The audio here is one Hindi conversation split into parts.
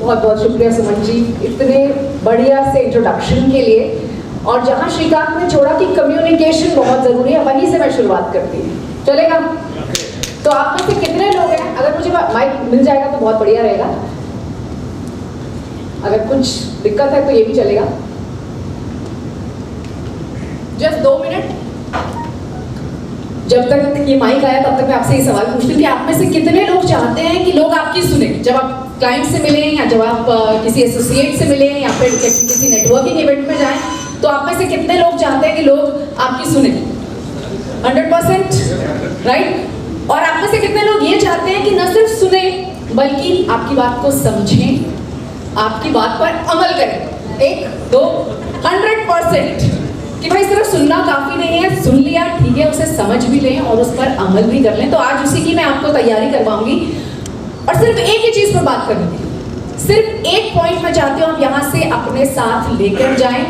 बहुत बहुत शुक्रिया सुमन जी इतने बढ़िया से इंट्रोडक्शन के लिए। और जहाँ श्रीकांत ने छोड़ा कि कम्युनिकेशन बहुत ज़रूरी है, वहीं से मैं शुरुआत करती हूँ, चलेगा? तो आप में से कितने लोग हैं, अगर मुझे माइक मिल जाएगा तो बहुत बढ़िया रहेगा, अगर कुछ दिक्कत है तो ये भी चलेगा। जस्ट 2 मिनट, जब तक ये माइक आया तब तक मैं आपसे ये सवाल पूछती हूँ कि आप में से कितने लोग चाहते हैं कि लोग आपकी सुने, जब आप क्लाइंट से मिलें या जब आप किसी एसोसिएट से मिलें या फिर किसी नेटवर्किंग इवेंट में जाएं, तो आप में से कितने लोग चाहते हैं कि लोग आपकी सुने? 100%, राइट? और आप में से कितने लोग ये चाहते हैं कि न सिर्फ सुने बल्कि आपकी बात को समझें, आपकी बात पर अमल करें? 1 2 100%। कि भाई सिर्फ सुनना काफी नहीं है, सुन लिया ठीक है, उसे समझ भी लें और उस पर अमल भी कर लें। तो आज उसी की मैं आपको तैयारी करवाऊंगी और सिर्फ एक ही चीज पर बात करनी थी, सिर्फ एक पॉइंट मैं चाहती हूँ आप यहाँ से अपने साथ लेकर जाएं।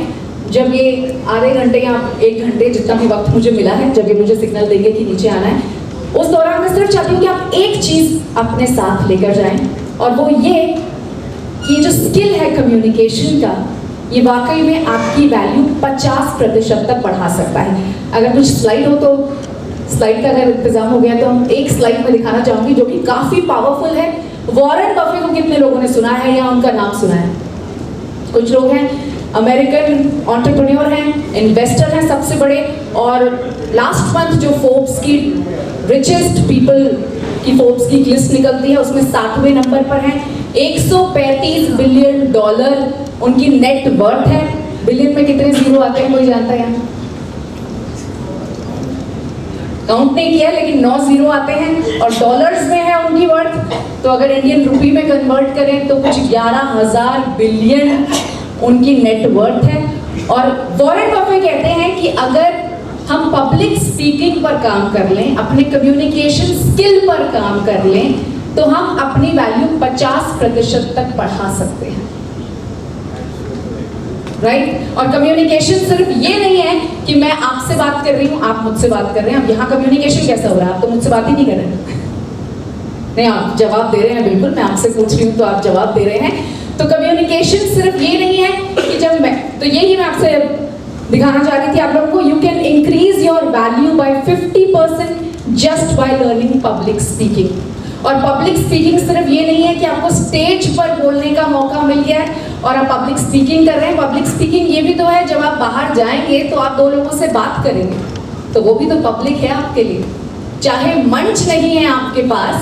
जब ये आधे घंटे या 1 घंटे जितना भी वक्त मुझे मिला है, जब ये मुझे सिग्नल देंगे कि नीचे आना है, उस दौरान मैं सिर्फ चाहती हूँ कि आप एक चीज अपने साथ लेकर जाएं, और वो ये कि जो स्किल है कम्युनिकेशन का, ये वाकई में आपकी वैल्यू 50% तक बढ़ा सकता है। अगर कुछ स्लाइड हो तो स्लाइड का अगर इंतजाम हो गया तो हम एक स्लाइड में दिखाना चाहूंगी जो कि काफी पावरफुल है। वॉरेन बफे को कितने लोगों ने सुना है या उनका नाम सुना है? कुछ लोग हैं, अमेरिकन एंटरप्रेन्योर हैं, इन्वेस्टर हैं सबसे बड़े, और लास्ट मंथ जो फोर्ब्स की रिचेस्ट पीपल की फोर्ब्स की लिस्ट निकलती है उसमें 7वें नंबर पर हैं। 135 बिलियन डॉलर उनकी नेट वर्थ है। बिलियन में कितने जीरो आते हैं कोई जानता है? काउंट नहीं किया लेकिन 9 जीरो आते हैं, और डॉलर्स में है उनकी वर्थ, तो अगर इंडियन रुपी में कन्वर्ट करें तो कुछ 11,000 बिलियन उनकी नेट वर्थ है। और वॉरेन बफे कहते हैं कि अगर हम पब्लिक स्पीकिंग पर काम कर लें, अपने कम्युनिकेशन स्किल पर काम कर लें, तो हम अपनी वैल्यू 50% तक बढ़ा सकते हैं, राइट? और कम्युनिकेशन सिर्फ ये नहीं है कि मैं आपसे बात कर रही हूँ, आप मुझसे बात कर रहे हैं। अब यहाँ कम्युनिकेशन कैसा हो रहा है? आप तो मुझसे बात ही नहीं कर रहे हैं। नहीं, आप जवाब दे रहे हैं, बिल्कुल मैं आपसे पूछ रही हूँ तो आप जवाब दे रहे हैं। तो कम्युनिकेशन सिर्फ ये नहीं है कि जब मैं, तो यही मैं आपसे दिखाना चाह रही थी आप लोगों को, you can increase your value by 50% just by learning public speaking. और पब्लिक स्पीकिंग सिर्फ ये नहीं है कि आपको स्टेज पर बोलने का मौका मिल गया है और आप पब्लिक स्पीकिंग कर रहे हैं। पब्लिक स्पीकिंग ये भी तो है जब आप बाहर जाएंगे तो आप 2 लोगों से बात करेंगे, तो वो भी तो पब्लिक है आपके लिए। चाहे मंच नहीं है आपके पास,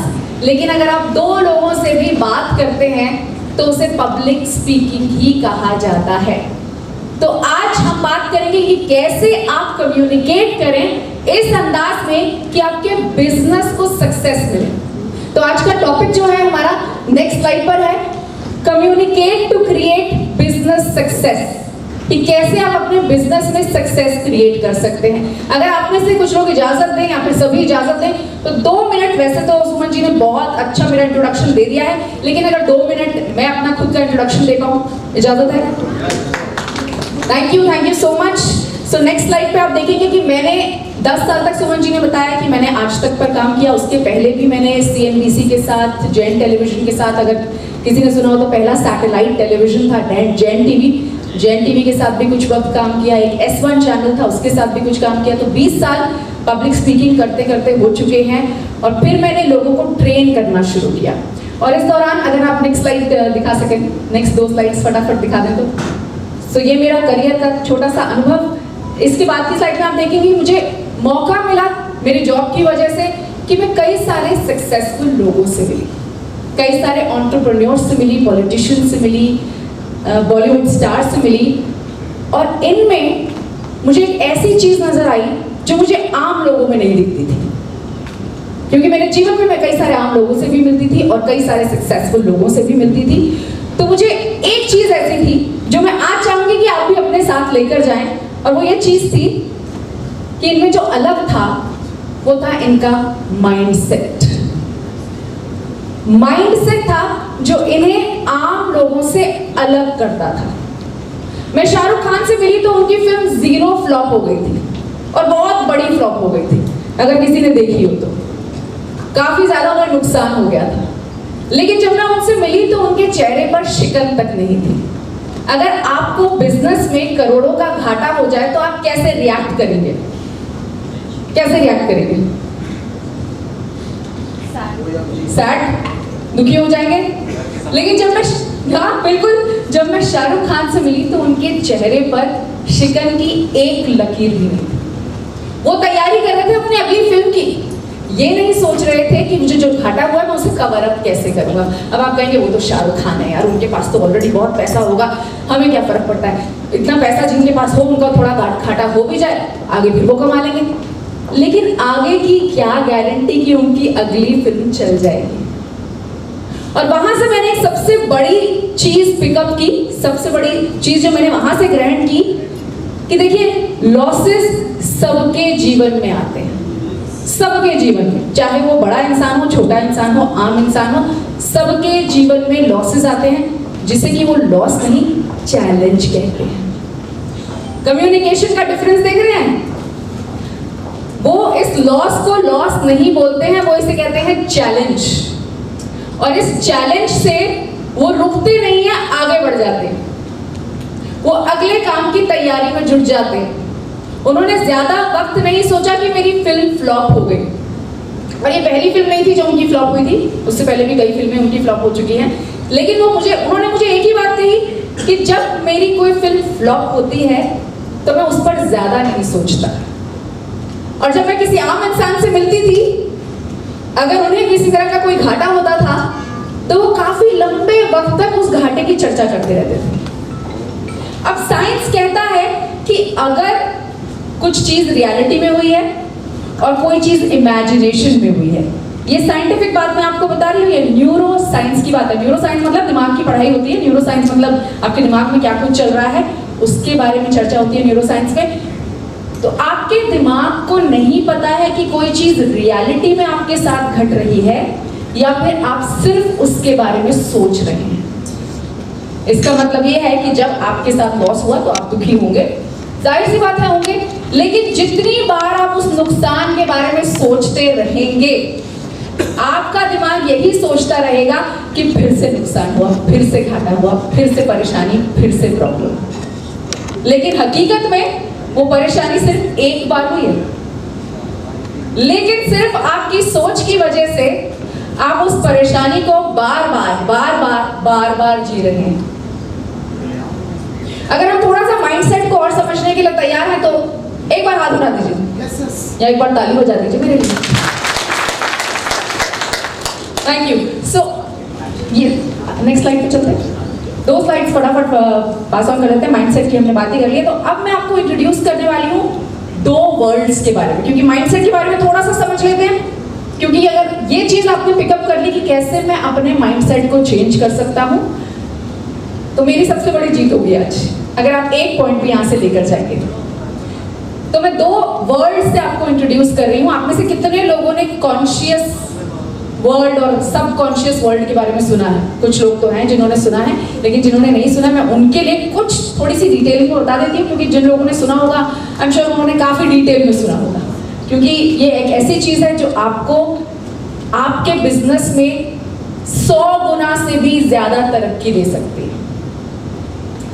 लेकिन अगर आप 2 लोगों से भी बात करते हैं तो उसे पब्लिक स्पीकिंग ही कहा जाता है। तो आज हम बात करेंगे कि कैसे आप कम्युनिकेट करें इस अंदाज में कि आपके बिजनेस को सक्सेस मिले। तो आज का टॉपिक जो है हमारा नेक्स्ट स्लाइड पर है, communicate to create business success, कि कैसे आप अपने बिजनेस में सक्सेस क्रिएट कर सकते हैं। अगर आप में से कुछ लोग इजाजत दें या फिर सभी इजाजत दें तो 2 मिनट, वैसे तो सुमन जी ने बहुत अच्छा मेरा इंट्रोडक्शन दे दिया है, लेकिन अगर 2 मिनट मैं अपना खुद का इंट्रोडक्शन दे पाऊँ, इजाजत है? Thank you so much. So next slide पे आप देखेंगे कि मैंने 10 साल तक, सुमन जी ने बताया कि मैंने आज तक पर काम किया, उसके पहले भी मैंने CNBC के साथ, जैन टेलीविजन के साथ, अगर किसी ने सुना हो तो पहला सैटेलाइट टेलीविजन था जैन टीवी के साथ भी कुछ वक्त काम किया, एक S1 चैनल था उसके साथ भी कुछ काम किया। तो 20 साल पब्लिक स्पीकिंग करते करते हो चुके हैं, और फिर मैंने लोगों को ट्रेन करना शुरू किया। और इस दौरान अगर आप नेक्स्ट स्लाइड दिखा सकें, नेक्स्ट 2 स्लाइड्स फटाफट दिखा दें तो ये मेरा करियर का छोटा सा अनुभव। इसके बाद की स्लाइड में आप देखेंगे मुझे मौका मिला मेरी जॉब की वजह से कि मैं कई सारे सक्सेसफुल लोगों से मिली, कई सारे एंटरप्रेन्योर्स से मिली, पॉलिटिशियन से मिली, बॉलीवुड स्टार से मिली, और इनमें मुझे एक ऐसी चीज नजर आई जो मुझे आम लोगों में नहीं दिखती थी, क्योंकि मेरे जीवन में मैं कई सारे आम लोगों से भी मिलती थी और कई सारे सक्सेसफुल लोगों से भी मिलती थी। तो मुझे एक चीज ऐसी थी जो मैं आज चाहूंगी कि आप भी अपने साथ लेकर जाएं, और वो ये चीज थी कि इनमें जो अलग था वो था इनका माइंडसेट। माइंडसेट था जो इन्हें आम लोगों से अलग करता था। मैं शाहरुख खान से मिली तो उनकी फिल्म 0 फ्लॉप हो गई थी, और बहुत बड़ी फ्लॉप हो गई थी, अगर किसी ने देखी हो तो काफी ज्यादा उन्हें नुकसान हो गया था। लेकिन जब मैं उनसे मिली तो उनके चेहरे पर शिकन तक नहीं थी। अगर आपको बिजनेस में करोड़ों का घाटा हो जाए तो आप कैसे रिएक्ट करेंगे? कैसे रिएक्ट करेंगे? सैड, दुखी हो जाएंगे। लेकिन जब मैं, हाँ बिल्कुल, जब मैं शाहरुख खान से मिली तो उनके चेहरे पर शिकन की एक लकीर भी नहीं थी। वो तैयारी कर रहे थे अपनी अगली फिल्म की, ये नहीं सोच रहे थे कि मुझे जो घाटा हुआ है मैं उसे कवर अप कैसे करूंगा। अब आप कहेंगे वो तो शाहरुख खान है यार, उनके पास तो ऑलरेडी बहुत पैसा होगा, हमें क्या फर्क पड़ता है, इतना पैसा जिनके पास हो उनका थोड़ा घाटा हो भी जाए, आगे फिर वो कमा लेंगे। लेकिन आगे की क्या गारंटी कि उनकी अगली फिल्म चल जाएगी। और वहां से मैंने एक सबसे बड़ी चीज पिकअप की, सबसे बड़ी चीज जो मैंने वहां से ग्रहण की कि देखिए, लॉसेस सबके जीवन में आते हैं, सबके जीवन में, चाहे वो बड़ा इंसान हो, छोटा इंसान हो, आम इंसान हो, सबके जीवन में लॉसेस आते हैं, जिसे कि वो लॉस नहीं चैलेंज कहते हैं। कम्युनिकेशन का डिफरेंस देख रहे हैं? वो इस लॉस को लॉस नहीं बोलते हैं, वो इसे कहते हैं चैलेंज। और इस चैलेंज से वो रुकते नहीं है, आगे बढ़ जाते हैं, वो अगले काम की तैयारी में जुट जाते हैं। उन्होंने ज्यादा वक्त नहीं सोचा कि मेरी फिल्म फ्लॉप हो गई। और ये पहली फिल्म नहीं थी जो उनकी फ्लॉप हुई थी, उससे पहले भी कई फिल्में उनकी फ्लॉप हो चुकी हैं। लेकिन उन्होंने मुझे एक ही बात कही कि जब मेरी कोई फिल्म फ्लॉप होती है तो मैं उस पर ज्यादा नहीं सोचता। और जब मैं किसी आम इंसान से मिलती थी, अगर उन्हें किसी तरह का कोई घाटा होता था तो वो काफी लंबे वक्त तक उस घाटे की चर्चा करते रहते थे। अब साइंस कहता है कि अगर कुछ चीज रियलिटी में हुई है और कोई चीज इमेजिनेशन में हुई है, ये साइंटिफिक बात मैं आपको बता रही हूँ, ये न्यूरो साइंस की बात है। न्यूरो साइंस मतलब दिमाग की पढ़ाई होती है, न्यूरो साइंस मतलब आपके दिमाग में क्या कुछ चल रहा है उसके बारे में चर्चा होती है न्यूरो साइंस में। तो आपके दिमाग को नहीं पता है कि कोई चीज रियलिटी में आपके साथ घट रही है या फिर आप सिर्फ उसके बारे में सोच रहे हैं। इसका मतलब ये है कि जब आपके साथ लॉस हुआ तो आप दुखी होंगे, जाहिर सी बात है होंगे, लेकिन जितनी बार आप उस नुकसान के बारे में सोचते रहेंगे, आपका दिमाग यही सोचता रहेगा कि फिर से नुकसान हुआ, फिर से घाटा हुआ, फिर से परेशानी, फिर से प्रॉब्लम। लेकिन हकीकत में वो परेशानी सिर्फ एक बार हुई है, लेकिन सिर्फ आपकी सोच की वजह से आप उस परेशानी को बार बार जी रहे हैं। अगर हम थोड़ा सा माइंडसेट को और समझने के लिए तैयार हैं तो एक बार हाथ उठा दीजिए या एक बार ताली बजा दीजिए मेरे लिए। Thank you. सो ये नेक्स्ट स्लाइड पे चलते हैं। 2 स्लाइड्स फटाफट पास ऑन कर लेते हैं। माइंडसेट की हमने बातें कर ली है, तो अब मैं आपको इंट्रोड्यूस करने वाली हूँ 2 वर्ड्स के बारे में, क्योंकि माइंडसेट के बारे में थोड़ा सा समझ लेते हैं। क्योंकि अगर ये चीज आपने पिकअप कर ली कि कैसे मैं अपने माइंडसेट को चेंज कर सकता हूँ, तो मेरी सबसे बड़ी जीत होगी आज, अगर आप एक पॉइंट भी यहाँ से लेकर जाएंगे। तो मैं 2 वर्ड से आपको इंट्रोड्यूस कर रही हूँ। आप में से कितने लोगों ने कॉन्शियस वर्ल्ड और सबकॉन्शियस वर्ल्ड के बारे में सुना है? कुछ लोग तो हैं जिन्होंने सुना है, लेकिन जिन्होंने नहीं सुना मैं उनके लिए कुछ थोड़ी सी डिटेलिंग में बता देती हूँ, क्योंकि जिन लोगों ने सुना होगा आई एम श्योर उन्होंने काफी डिटेल में सुना होगा, क्योंकि ये एक ऐसी चीज है जो आपको आपके बिजनेस में 100 गुना से भी ज्यादा तरक्की दे सकती है।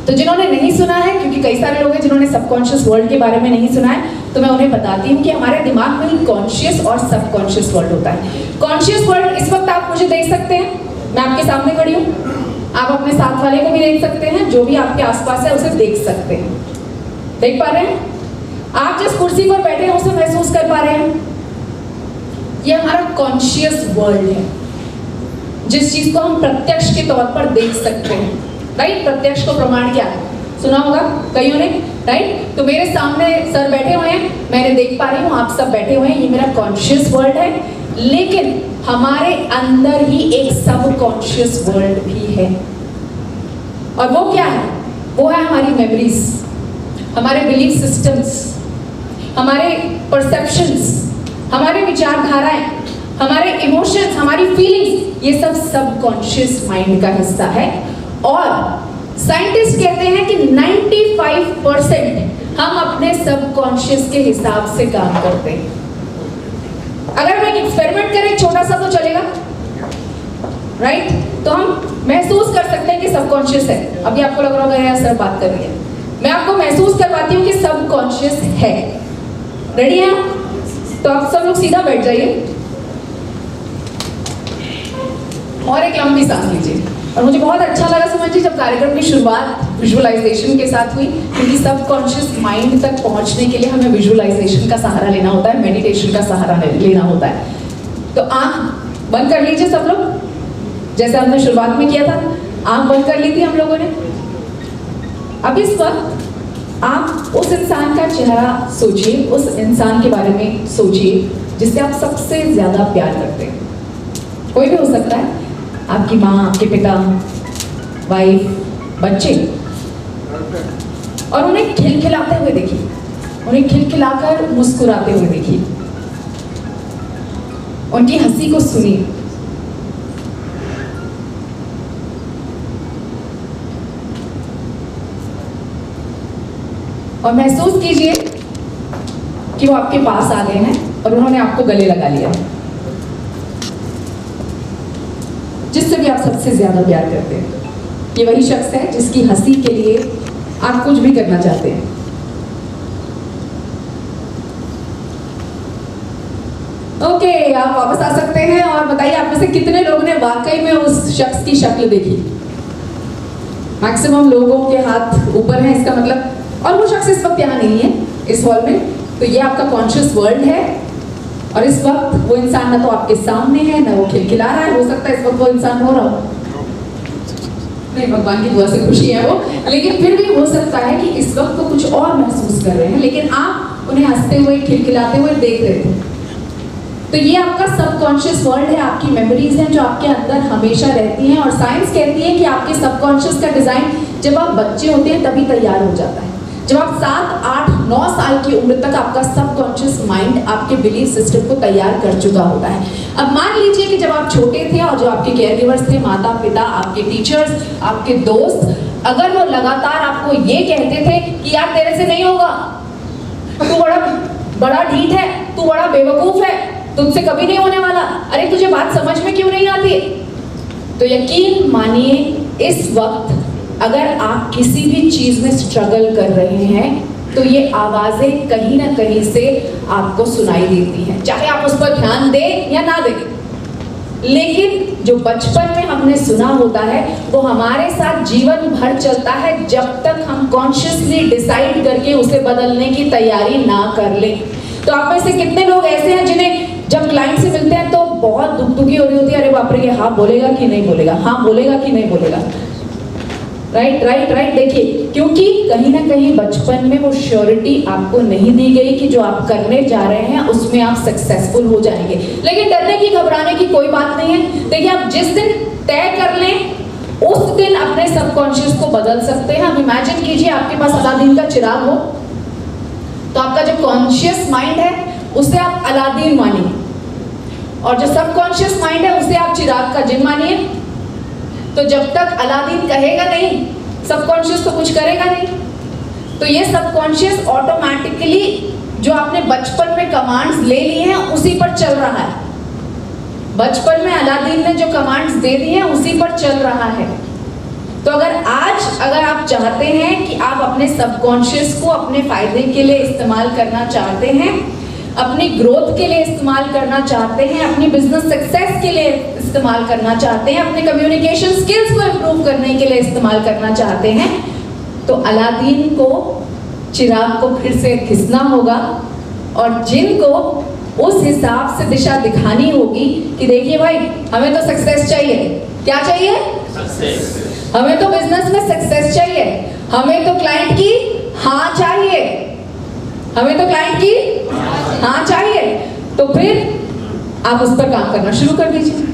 तो जिन्होंने नहीं सुना है, क्योंकि कई सारे लोग हैं जिन्होंने सबकॉन्शियस वर्ल्ड के बारे में नहीं सुना है, तो मैं उन्हें बताती हूँ कि हमारे दिमाग में ही कॉन्शियस और सबकॉन्शियस वर्ल्ड होता है। कॉन्शियस वर्ल्ड, इस वक्त आप मुझे देख सकते हैं, मैं आपके सामने खड़ी हूँ, आप अपने साथ वाले को भी देख सकते हैं, जो भी आपके आसपास है उसे देख सकते हैं। देख पा रहे हैं? आप जिस कुर्सी पर बैठे हैं उसे महसूस कर पा रहे हैं? ये हमारा कॉन्शियस वर्ल्ड है, जिस चीज को हम प्रत्यक्ष के तौर पर देख सकते हैं। राइट? प्रत्यक्ष को प्रमाण क्या है? सुना होगा कईयों ने, राइट? तो मेरे सामने सर बैठे हुए हैं, मैंने देख पा रही हूँ, आप सब बैठे हुए हैं, ये मेरा कॉन्शियस वर्ल्ड है। लेकिन हमारे अंदर ही एक सबकॉन्शियस वर्ल्ड भी है, और वो क्या है? वो है हमारी मेमोरीज, हमारे बिलीफ सिस्टम्स, हमारे परसेप्शंस, हमारे विचारधाराएं, हमारे इमोशंस, हमारी फीलिंग्स, ये सब सबकॉन्शियस माइंड का हिस्सा है। और साइंटिस्ट कहते हैं कि 95% हम अपने सबकॉन्शियस के हिसाब से काम करते हैं। अगर हम एक एक्सपेरिमेंट करें, छोटा सा तो चलेगा, राइट? तो हम महसूस कर सकते हैं कि सबकॉन्शियस है। अभी आपको लग रहा होगा यार सर बात कर रही है, मैं आपको महसूस करवाती हूँ कि सबकॉन्शियस है। रेडी है? तो आप सब लोग सीधा बैठ जाइए और एक लंबी सांस लीजिए। और मुझे बहुत अच्छा लगा समझिए जब कार्यक्रम की शुरुआत विजुअलाइजेशन के साथ हुई, क्योंकि सबकॉन्शियस माइंड तक पहुंचने के लिए हमें विजुअलाइजेशन का सहारा लेना होता है, मेडिटेशन का सहारा लेना होता है। तो आंख बंद कर लीजिए सब लोग, जैसे हमने शुरुआत में किया था। आंख बंद कर ली थी हम लोगों ने। अब इस वक्त आप उस इंसान का चेहरा सोचिए, उस इंसान के बारे में सोचिए जिससे आप सबसे ज्यादा प्यार करते हैं। कोई भी हो सकता है, आपकी माँ, आपके पिता, वाइफ, बच्चे। और उन्हें खिलखिलाते हुए देखिए, उन्हें खिलखिलाकर मुस्कुराते हुए देखिए, उनकी हंसी को सुनिए। और महसूस कीजिए कि वो आपके पास आ गए हैं और उन्होंने आपको गले लगा लिया। जिससे भी आप सबसे ज्यादा प्यार करते हैं, ये वही शख्स है जिसकी हंसी के लिए आप कुछ भी करना चाहते हैं। ओके, आप वापस आ सकते हैं। और बताइए आप में से कितने लोगों ने वाकई में उस शख्स की शक्ल देखी? मैक्सिमम लोगों के हाथ ऊपर हैं, इसका मतलब। और वो शख्स इस वक्त यहाँ नहीं है इस हॉल में, तो ये आपका कॉन्शियस वर्ल्ड है। और इस वक्त वो इंसान ना तो आपके सामने है, ना वो खिलखिला रहा है। हो सकता है इस वक्त वो इंसान हो रहा हो, नहीं, भगवान की दुआ से खुशी है वो, लेकिन फिर भी हो सकता है कि इस वक्त वो कुछ और महसूस कर रहे हैं, लेकिन आप उन्हें हंसते हुए, खिलखिलाते हुए देख रहे थे। तो ये आपका सबकॉन्शियस वर्ल्ड है, आपकी मेमोरीज हैं जो आपके अंदर हमेशा रहती हैं। और साइंस कहती है कि आपके सबकॉन्शियस का डिजाइन जब आप बच्चे होते हैं तभी तैयार हो जाता है। जब आप 7, 8, 9 साल की उम्र तक आपका सबकॉन्शियस माइंड आपके बिलीफ सिस्टम को तैयार कर चुका होता है। अब मान लीजिए कि जब आप छोटे थे और जो आपके केयर गिवर्स थे, माता पिता, आपके टीचर्स, आपके दोस्त, अगर वो लगातार आपको ये कहते थे कि यार तेरे से नहीं होगा, तू बड़ा ढीठ है, तू बड़ा बेवकूफ है, तुझसे कभी नहीं होने वाला, अरे तुझे बात समझ में क्यों नहीं आती, तो यकीन मानिए इस वक्त अगर आप किसी भी चीज में स्ट्रगल कर रहे हैं तो ये आवाजें कहीं ना कहीं से आपको सुनाई देती हैं, चाहे आप उस पर ध्यान दें या ना दें। लेकिन जो बचपन में हमने सुना होता है वो हमारे साथ जीवन भर चलता है, जब तक हम कॉन्शियसली डिसाइड करके उसे बदलने की तैयारी ना कर लें। तो आप में से कितने लोग ऐसे हैं जिन्हें जब क्लाइंट से मिलते हैं तो बहुत दुखी हो रही होती है, अरे बाप रे, हाँ बोलेगा कि नहीं बोलेगा, हाँ बोलेगा कि नहीं बोलेगा। राइट। देखिए, क्योंकि कहीं ना कहीं बचपन में वो श्योरिटी आपको नहीं दी गई कि जो आप करने जा रहे हैं उसमें आप सक्सेसफुल हो जाएंगे। लेकिन डरने की, घबराने की कोई बात नहीं है। देखिए, आप जिस दिन तय कर लें उस दिन अपने सबकॉन्शियस को बदल सकते हैं। अब इमेजिन कीजिए आपके पास अलादीन का चिराग हो, तो आपका जो कॉन्शियस माइंड है उसे आप अलादीन मानिए, और जो सबकॉन्शियस माइंड है उसे आप चिराग का जिन मानिए। तो जब तक अलादीन कहेगा नहीं, सबकॉन्शियस तो कुछ करेगा नहीं। तो ये सबकॉन्शियस ऑटोमेटिकली जो आपने बचपन में कमांड्स ले ली हैं उसी पर चल रहा है। बचपन में अलादीन ने जो कमांड्स दे दी हैं उसी पर चल रहा है। तो अगर आप चाहते हैं कि आप अपने सबकॉन्शियस को अपने फायदे के लिए इस्तेमाल करना चाहते हैं, अपनी ग्रोथ के लिए इस्तेमाल करना चाहते हैं, अपनी बिजनेस सक्सेस के लिए इस्तेमाल करना चाहते हैं, अपने कम्युनिकेशन स्किल्स को इम्प्रूव करने के लिए इस्तेमाल करना चाहते हैं, तो अलादीन को चिराग को फिर से घिसना होगा और जिनको उस हिसाब से दिशा दिखानी होगी कि देखिए भाई, हमें तो सक्सेस चाहिए। क्या चाहिए? सक्सेस। हमें तो बिजनेस में सक्सेस चाहिए, हमें तो क्लाइंट की हाँ चाहिए, हमें तो क्लाइंट की हाँ चाहिए। तो फिर आप उस पर काम करना शुरू कर दीजिए।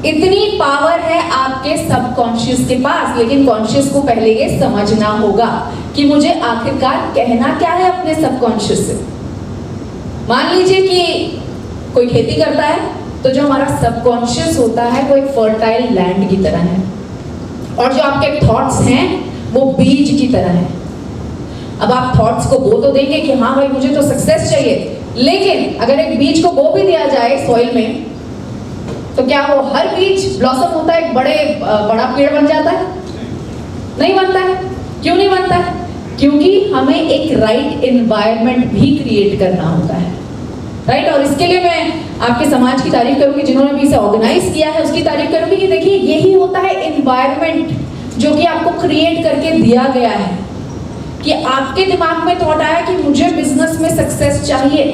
इतनी पावर है आपके सबकॉन्शियस के पास, लेकिन कॉन्शियस को पहले ये समझना होगा कि मुझे आखिरकार कहना क्या है अपने सबकॉन्शियस से। मान लीजिए कि कोई खेती करता है, तो जो हमारा सबकॉन्शियस होता है वो एक फर्टाइल लैंड की तरह है, और जो आपके थॉट्स हैं वो बीज की तरह है। अब आप थॉट्स को बो तो देंगे कि हाँ भाई मुझे तो सक्सेस चाहिए, लेकिन अगर एक बीज को बो भी दिया जाए सॉइल में, तो क्या वो हर बीज ब्लॉसम होता है, एक बड़ा पेड़ बन जाता है? नहीं बनता है। क्यों नहीं बनता है? क्योंकि हमें एक राइट एनवायरनमेंट भी क्रिएट करना होता है, राइट। और इसके लिए मैं आपके समाज की तारीफ करूंगी, जिन्होंने भी इसे ऑर्गेनाइज किया है उसकी तारीफ करूंगी कि देखिए यही होता है एनवायरनमेंट जो कि आपको क्रिएट करके दिया गया है कि आपके दिमाग में थॉट आया कि मुझे बिजनेस में सक्सेस चाहिए,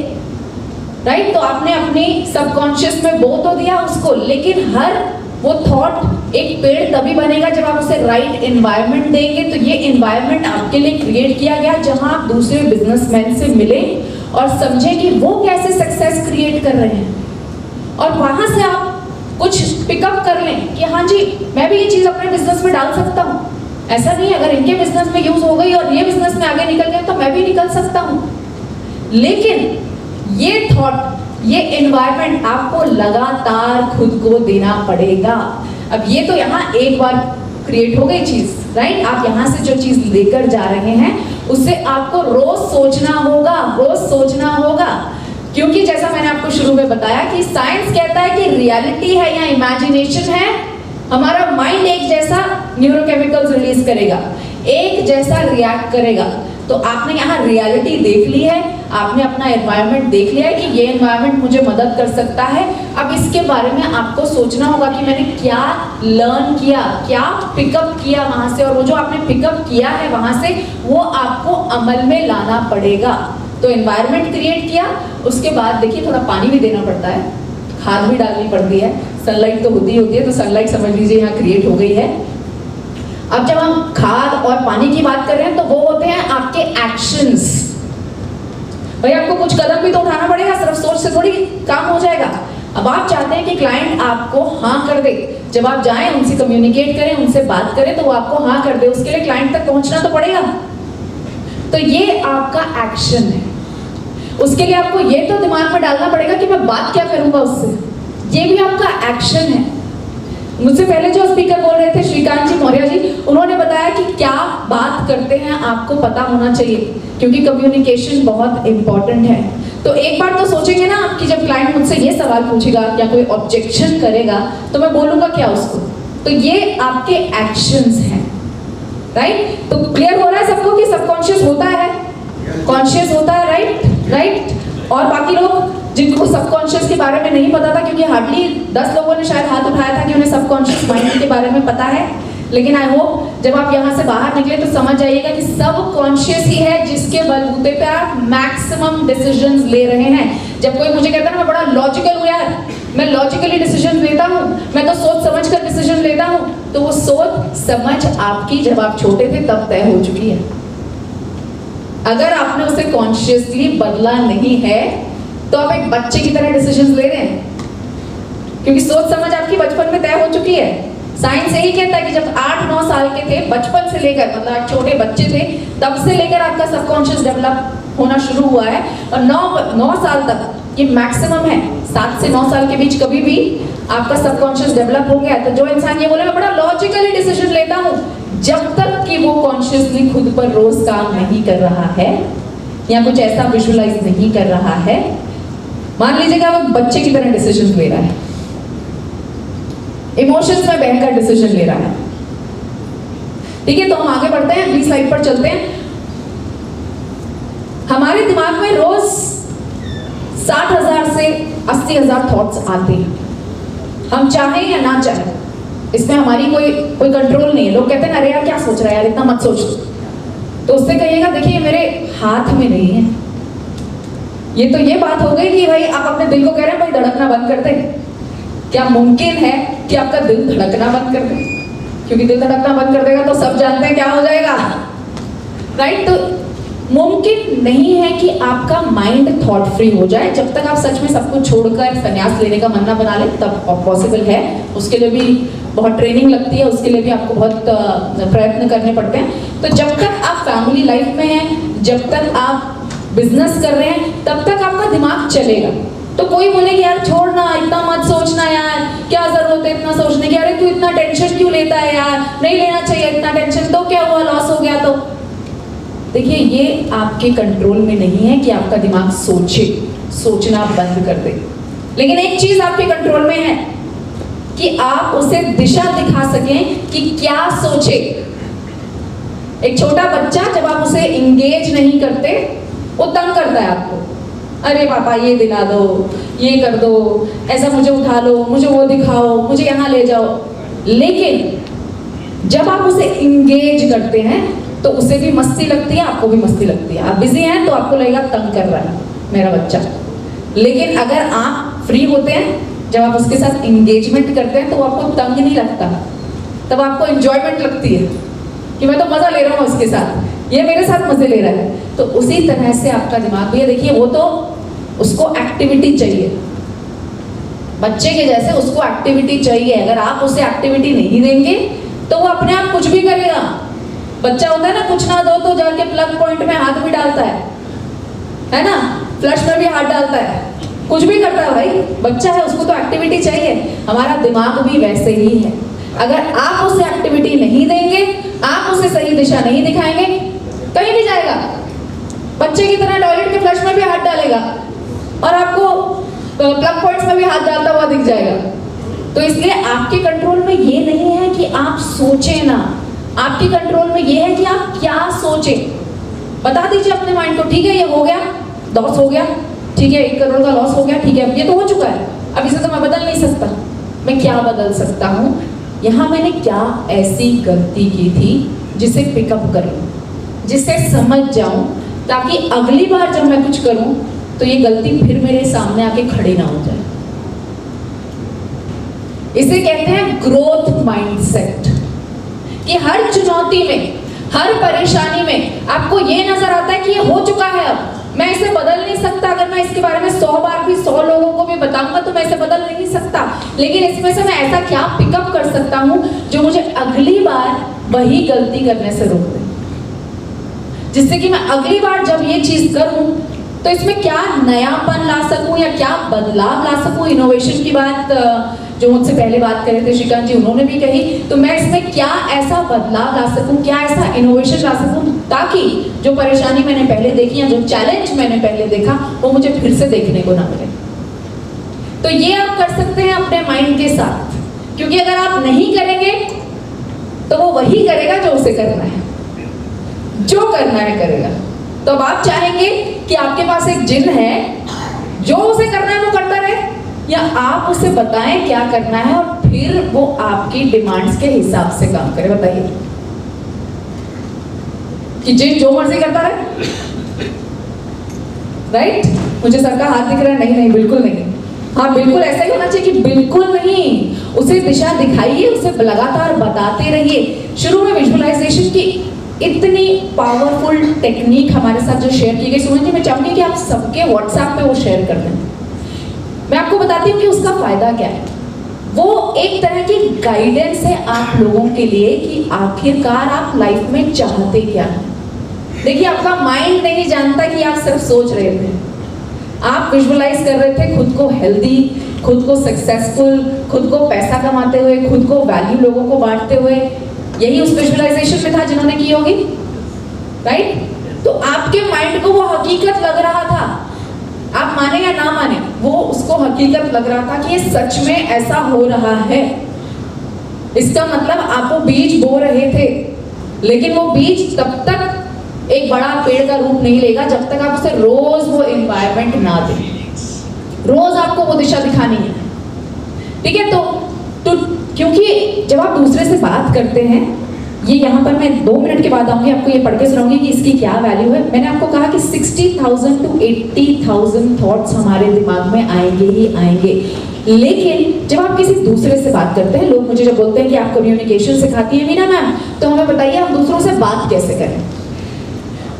राइट। तो आपने अपने सबकॉन्शियस में बो तो दिया उसको, लेकिन हर वो थॉट एक पेड़ तभी बनेगा जब आप उसे राइट एनवायरनमेंट देंगे। तो ये एनवायरनमेंट आपके लिए क्रिएट किया गया जहां आप दूसरे बिजनेसमैन से मिले और समझे कि वो कैसे सक्सेस क्रिएट कर रहे हैं, और वहां से आप कुछ पिकअप कर लें कि हाँ जी मैं भी ये चीज अपने बिजनेस में डाल सकता हूँ। ऐसा नहीं अगर इनके बिजनेस में यूज हो गई और ये बिजनेस में आगे निकल गए तो मैं भी निकल सकता हूँ। लेकिन ये थॉट, ये एनवायरनमेंट आपको लगातार खुद को देना पड़ेगा। अब ये तो यहाँ एक बार क्रिएट हो गई चीज, राइट। आप यहाँ से जो चीज लेकर जा रहे हैं उससे आपको रोज सोचना होगा, रोज सोचना होगा। क्योंकि जैसा मैंने आपको शुरू में बताया कि साइंस कहता है कि रियलिटी है या इमेजिनेशन है, हमारा माइंड एक जैसा न्यूरोकेमिकल्स रिलीज करेगा, एक जैसा रिएक्ट करेगा। तो आपने यहाँ रियलिटी देख ली है, आपने अपना एनवायरनमेंट देख लिया है कि ये एनवायरनमेंट मुझे मदद कर सकता है। अब इसके बारे में आपको सोचना होगा कि मैंने क्या लर्न किया, क्या पिकअप किया वहां से, और वो जो आपने पिकअप किया है वहां से वो आपको अमल में लाना पड़ेगा। तो एनवायरनमेंट क्रिएट किया, उसके बाद देखिए थोड़ा पानी भी देना पड़ता है, खाद भी डालनी पड़ती है, सनलाइट तो होती है, तो सनलाइट समझ लीजिए यहाँ क्रिएट हो गई है। अब जब हम खाद और पानी की बात कर रहे हैं तो वो होते हैं आपके एक्शंस। भाई आपको कुछ कदम भी तो उठाना पड़ेगा, सिर्फ सोच से थोड़ी काम हो जाएगा। अब आप चाहते हैं कि क्लाइंट आपको हाँ कर दे, जब आप जाएं उनसे कम्युनिकेट करें, उनसे बात करें तो वो आपको हाँ कर दे, उसके लिए क्लाइंट तक पहुंचना तो पड़ेगा। तो ये आपका एक्शन है। उसके लिए आपको ये तो दिमाग में डालना पड़ेगा कि मैं बात क्या करूंगा उससे, ये भी आपका एक्शन है। मुझसे पहले जो स्पीकर बोल रहे थे श्रीकांत जी मौर्य जी, उन्होंने बताया कि क्या बात करते हैं आपको पता होना चाहिए, क्योंकि कम्युनिकेशन बहुत इंपॉर्टेंट है। तो एक बार तो सोचेंगे ना आप कि जब क्लाइंट मुझसे ये सवाल पूछेगा या कोई ऑब्जेक्शन करेगा तो मैं बोलूंगा क्या उसको। तो ये आपके एक्शंस हैं, राइट। तो क्लियर हो रहा है सबको कि सबकॉन्शियस होता है, कॉन्शियस होता है, राइट। और बाकी लोग जिनको सबकॉन्शियस के बारे में नहीं पता था, क्योंकि हार्डली 10 लोगों ने शायद हाथ उठाया था कि उन्हें सबकॉन्शियस माइंड के बारे में पता है, लेकिन आई होप जब आप यहाँ से बाहर निकले तो समझ जाइएगा कि सबकॉन्शियस ही है जिसके बलबूते पे आप मैक्सिमम डिसीजंस ले रहे हैं। जब कोई मुझे कहता है ना मैं बड़ा लॉजिकल हूँ यार, मैं लॉजिकली डिसीजन लेता हूँ, मैं तो सोच समझ कर डिसीजन लेता हूँ, तो वो सोच समझ आपकी जब आप छोटे थे तब तय हो चुकी है। अगर आपने उसे कॉन्शियसली बदला नहीं है तो आप एक बच्चे की तरह डिसीजंस ले रहे हैं, क्योंकि सोच समझ आपकी बचपन में तय हो चुकी है। साइंस यही कहता है कि जब 8-9 साल के थे, बचपन से लेकर, मतलब आप छोटे बच्चे थे तब से लेकर आपका सबकॉन्शियस डेवलप होना शुरू हुआ है, और 9 साल तक ये मैक्सिमम है। 7 से 9 साल के बीच कभी भी आपका सबकॉन्शियस डेवलप हो गया। तो जो इंसान ये बोले मैं बड़ा लॉजिकली डिसीजन लेता हूँ, जब तक कि वो कॉन्शियसली खुद पर रोज काम नहीं कर रहा है या कुछ ऐसा विजुअलाइज नहीं कर रहा है, मान लीजिएगा वो बच्चे की तरह डिसीजन ले रहा है, इमोशंस में बहकर डिसीजन ले रहा है, ठीक है। तो हम आगे बढ़ते हैं, अगली स्लाइड पर चलते हैं। हमारे दिमाग में रोज 60,000 से 80,000 थॉट्स आते हैं, हम चाहें या ना चाहें, इसमें हमारी कोई कंट्रोल नहीं है। लोग कहते हैं अरे यार क्या सोच रहा है यार, इतना मत सोच, तो उससे कहिएगा देखिए मेरे हाथ में नहीं है। ये तो ये बात हो गई कि भाई आप अपने दिल को कह रहे हैं भाई धड़कना बंद कर दे। क्या मुमकिन है कि आपका दिल धड़कना बंद कर दे? क्योंकि दिल धड़कना बंद कर देगा तो सब जानते हैं क्या हो जाएगा, राइट। तो मुमकिन नहीं है कि आपका माइंड थॉट फ्री हो जाए। जब तक आप सच में सब कुछ छोड़कर संन्यास लेने का मन ना बना ले तब पॉसिबल है। उसके लिए भी बहुत ट्रेनिंग लगती है, उसके लिए भी आपको बहुत प्रयत्न करने पड़ते हैं। तो जब तक आप फैमिली लाइफ में हैं, जब तक आप बिजनेस कर रहे हैं, तब तक आपका दिमाग चलेगा। तो कोई बोले कि यार छोड़ना, इतना मत सोचना यार, क्या जरूरत है इतना सोचने की, अरे तू इतना टेंशन क्यों लेता है यार, नहीं लेना चाहिए इतना टेंशन, तो क्या हुआ, लॉस हो गया तो। देखिए ये आपके कंट्रोल में नहीं है कि आपका दिमाग सोचे, सोचना बंद कर दे। लेकिन एक चीज आपके कंट्रोल में है, कि आप उसे दिशा दिखा सकें कि क्या सोचे। एक छोटा बच्चा जब आप उसे इंगेज नहीं करते, वो तंग करता है आपको, अरे पापा ये दिला दो, ये कर दो, ऐसा मुझे उठा लो, मुझे वो दिखाओ, मुझे यहाँ ले जाओ। लेकिन जब आप उसे इंगेज करते हैं तो उसे भी मस्ती लगती है, आपको भी मस्ती लगती है। आप बिजी हैं तो आपको लगेगा तंग कर रहा है मेरा बच्चा। लेकिन अगर आप फ्री होते हैं, जब आप उसके साथ इंगेजमेंट करते हैं, तो आपको तंग नहीं लगता, तब आपको एंजॉयमेंट लगती है कि मैं तो मजा ले रहा हूँ उसके साथ, ये मेरे साथ मजे ले रहा है। तो उसी तरह से आपका दिमाग भी है। देखिए, वो तो उसको एक्टिविटी चाहिए, बच्चे के जैसे उसको एक्टिविटी चाहिए। अगर आप उसे एक्टिविटी नहीं देंगे तो वो अपने आप कुछ भी करेगा। बच्चा होता है ना, कुछ ना दो तो जाके प्लग पॉइंट में हाथ भी डालता है ना, फ्लश में भी हाथ डालता है, कुछ भी करता है भाई, बच्चा है, उसको तो एक्टिविटी चाहिए। हमारा दिमाग भी वैसे ही है। अगर आप उसे एक्टिविटी नहीं देंगे, आप उसे सही दिशा नहीं दिखाएंगे, कहीं नहीं जाएगा। बच्चे की तरह टॉयलेट के फ्लश में भी हाथ डालेगा और आपको प्लग पॉइंट्स में भी हाथ डालता हुआ दिख जाएगा। तो इसलिए आपके कंट्रोल में ये नहीं है कि आप सोचें ना, आपके कंट्रोल में ये है कि आप क्या सोचें। बता दीजिए अपने माइंड को, ठीक है ये हो गया, लॉस हो गया, ठीक है 1 करोड़ का लॉस हो गया, ठीक है अब ये तो हो चुका है, अब इसे तो मैं बदल नहीं सकता। मैं क्या बदल सकता हूँ? यहाँ मैंने क्या ऐसी गलती की थी जिसे पिकअप कर लूँ, जिसे समझ जाऊं, ताकि अगली बार जब मैं कुछ करूं तो ये गलती फिर मेरे सामने आके खड़ी ना हो जाए। इसे कहते हैं ग्रोथ माइंडसेट, कि हर चुनौती में, हर परेशानी में आपको ये नजर आता है कि ये हो चुका है, अब मैं इसे बदल नहीं सकता। अगर मैं इसके बारे में 100 बार भी 100 लोगों को भी बताऊंगा तो मैं इसे बदल नहीं सकता। लेकिन इसमें से मैं ऐसा क्या पिकअप कर सकता हूं जो मुझे अगली बार वही गलती करने से रोक दे, जिससे कि मैं अगली बार जब ये चीज करूं तो इसमें क्या नयापन ला सकूं या क्या बदलाव ला सकूं। इनोवेशन की बात जो मुझसे पहले बात करे थे श्रीकांत जी, उन्होंने भी कही, तो मैं इसमें क्या ऐसा बदलाव ला सकूं, क्या ऐसा इनोवेशन ला सकूं, ताकि जो परेशानी मैंने पहले देखी या जो चैलेंज मैंने पहले देखा वो मुझे फिर से देखने को ना मिले। तो ये आप कर सकते हैं अपने माइंड के साथ, क्योंकि अगर आप नहीं करेंगे तो वो वही करेगा जो उसे करना है, जो करना है करेगा। तो अब आप चाहेंगे कि आपके पास एक जिन है, जो उसे करना है वो करता रहे, या आप उसे बताएं क्या करना है और फिर वो आपकी डिमांड्स के हिसाब से काम करे? बताइए, कि जिन जो मर्जी करता रहे, राइट? मुझे सर का हाथ दिख रहा है, नहीं नहीं बिल्कुल नहीं। हाँ बिल्कुल ऐसा ही होना चाहिए कि बिल्कुल नहीं, उसे दिशा दिखाइए, उसे लगातार बताते रहिए। शुरू में विजुअलाइजेशन की इतनी पावरफुल टेक्निक हमारे साथ जो शेयर की गई, सुमन जी मैं चाहूंगी कि आप सबके व्हाट्सएप पे वो शेयर कर दें। मैं आपको बताती हूँ कि उसका फायदा क्या है। वो एक तरह की गाइडेंस है आप लोगों के लिए कि आखिरकार आप लाइफ में चाहते क्या हैं। देखिए, आपका माइंड नहीं जानता कि आप सिर्फ सोच रहे थे, आप विजुअलाइज कर रहे थे खुद को हेल्दी, खुद को सक्सेसफुल, खुद को पैसा कमाते हुए, खुद को वैल्यू लोगों को बांटते हुए। यही उस विजुअलाइजेशन में था जिन्होंने की होगी, राइट? तो आपके माइंड को वो हकीकत लग रहा था, आप माने या ना माने, वो उसको हकीकत लग रहा था कि ये सच में ऐसा हो रहा है। इसका मतलब आप वो बीज बो रहे थे, लेकिन वो बीज तब तक एक बड़ा पेड़ का रूप नहीं लेगा जब तक आप उसे रोज वो एनवायरनमेंट ना दें। रोज आपको वो दिशा दिखानी है, ठीक है? तो क्योंकि जब आप दूसरे से बात करते हैं, ये यहाँ पर मैं 2 मिनट के बाद आऊंगी, आपको ये पढ़ के सुनाऊंगी कि इसकी क्या वैल्यू है। मैंने आपको कहा कि 60,000 to 80,000 थॉट्स हमारे दिमाग में आएंगे ही आएंगे। लेकिन जब आप किसी दूसरे से बात करते हैं, लोग मुझे जब बोलते हैं कि आप कम्युनिकेशन सिखाती है मीना मैम, तो हमें बताइए हम दूसरों से बात कैसे करें।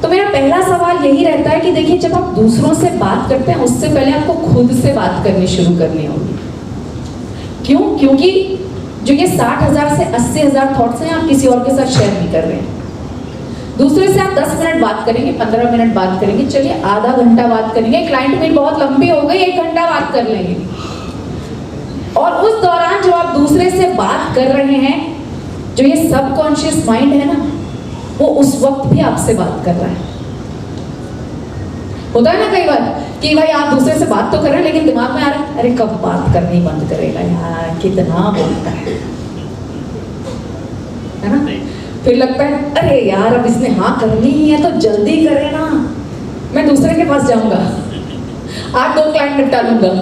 तो मेरा पहला सवाल यही रहता है कि देखिए, जब आप दूसरों से बात करते हैं उससे पहले आपको खुद से बात करनी शुरू करनी होगी। क्यों? क्योंकि जो ये 60,000 से 80,000 थॉट्स हैं, आप किसी और के साथ शेयर नहीं कर रहे हैं। दूसरे से आप 10 मिनट बात करेंगे, 15 मिनट बात करेंगे, चलिए आधा घंटा बात करेंगे, क्लाइंट मीट बहुत लंबी हो गई, 1 घंटा बात कर लेंगे। और उस दौरान जो आप दूसरे से बात कर रहे हैं, जो ये सबकॉन्शियस माइंड है ना, वो उस वक्त भी आपसे बात कर रहा है। होता है ना कई बार कि भाई आप दूसरे से बात तो कर रहे हैं लेकिन दिमाग में आ रहा है अरे कब बात करनी बंद करेगा यार, कितना बोलता है ना। फिर लगता है अरे यार अब इसने हाँ करनी ही है तो जल्दी करे ना, मैं दूसरे के पास जाऊंगा, आज 2 क्लाइंट निपटा लूंगा।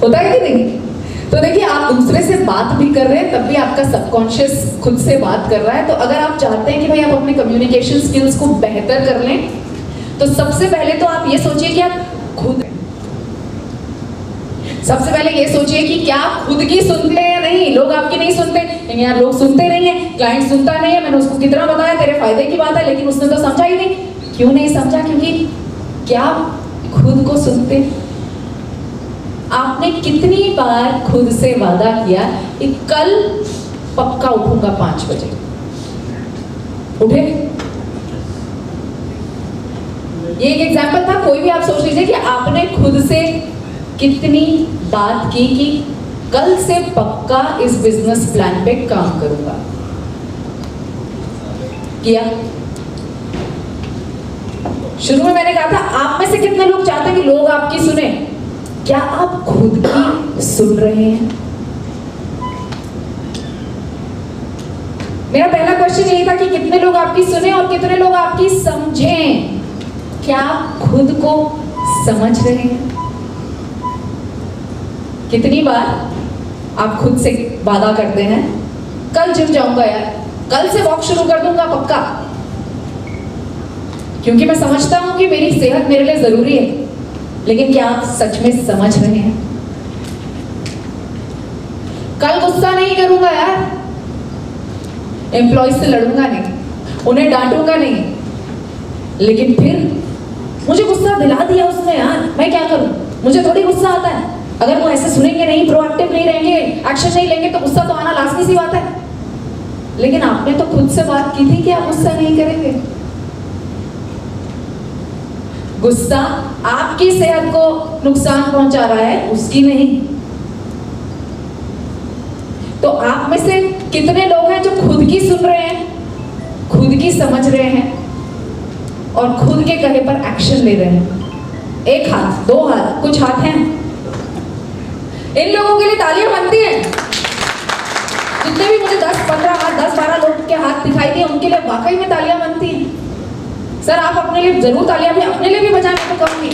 होता है कि नहीं? तो देखिए आप दूसरे से बात भी कर रहे हैं तब भी आपका सबकॉन्शियस खुद से बात कर रहा है। तो अगर आप चाहते हैं कि भाई आप अपने कम्युनिकेशन स्किल्स को बेहतर कर लें तो सबसे पहले तो आप ये सोचिए कि आप खुद, सबसे पहले ये सोचिए कि क्या आप खुद की सुनते हैं या नहीं। लोग आपकी नहीं सुनते, नहीं यार लोग सुनते नहीं है, क्लाइंट सुनता नहीं है, मैंने उसको कितना बताया तेरे फायदे की बात है लेकिन उसने तो समझा ही नहीं। क्यों नहीं समझा? क्योंकि क्या खुद को सुनते? आपने कितनी बार खुद से वादा किया कि कल पक्का उठूंगा 5 बजे? उठे? ये एक एग्जाम्पल था, कोई भी आप सोच लीजिए कि आपने खुद से कितनी बात की कि कल से पक्का इस बिजनेस प्लान पे काम करूंगा। किया? शुरू में मैंने कहा था आप में से कितने लोग चाहते हैं कि लोग आपकी सुने? क्या आप खुद की सुन रहे हैं? मेरा पहला क्वेश्चन यही था कि कितने लोग आपकी सुने और कितने लोग आपकी समझें। क्या आप खुद को समझ रहे हैं? कितनी बार आप खुद से वादा करते हैं कल जिम जाऊंगा यार, कल से वॉक शुरू कर दूंगा पक्का, क्योंकि मैं समझता हूं कि मेरी सेहत मेरे लिए जरूरी है। लेकिन क्या आप सच में समझ रहे हैं? कल गुस्सा नहीं करूंगा यार, एम्प्लॉय से लड़ूंगा नहीं, उन्हें डांटूंगा नहीं, लेकिन फिर मुझे गुस्सा दिला दिया उसने यार, मैं क्या करूं? मुझे थोड़ी गुस्सा आता है। अगर वो ऐसे सुनेंगे नहीं, प्रोएक्टिव नहीं रहेंगे, एक्शन नहीं लेंगे तो गुस्सा तो आना लाजमी सी बात है। लेकिन आपने तो खुद से बात की थी कि आप गुस्सा नहीं करेंगे। गुस्सा आपकी सेहत को नुकसान पहुंचा रहा है, उसकी नहीं। तो आप में से कितने लोग हैं जो खुद की सुन रहे हैं, खुद की समझ रहे हैं और खुद के कहे पर एक्शन ले रहे हैं? 1 हाथ, 2 हाथ, कुछ हाथ हैं? इन लोगों के लिए तालियां बनती हैं। जितने भी मुझे 10-15 हाथ, 10-12 लोग के हाथ दिखाई दिए उनके लिए वाकई में तालियां बनती हैं। सर आप अपने लिए जरूर तालियां भी अपने लिए भी बजाने को कहूंगी।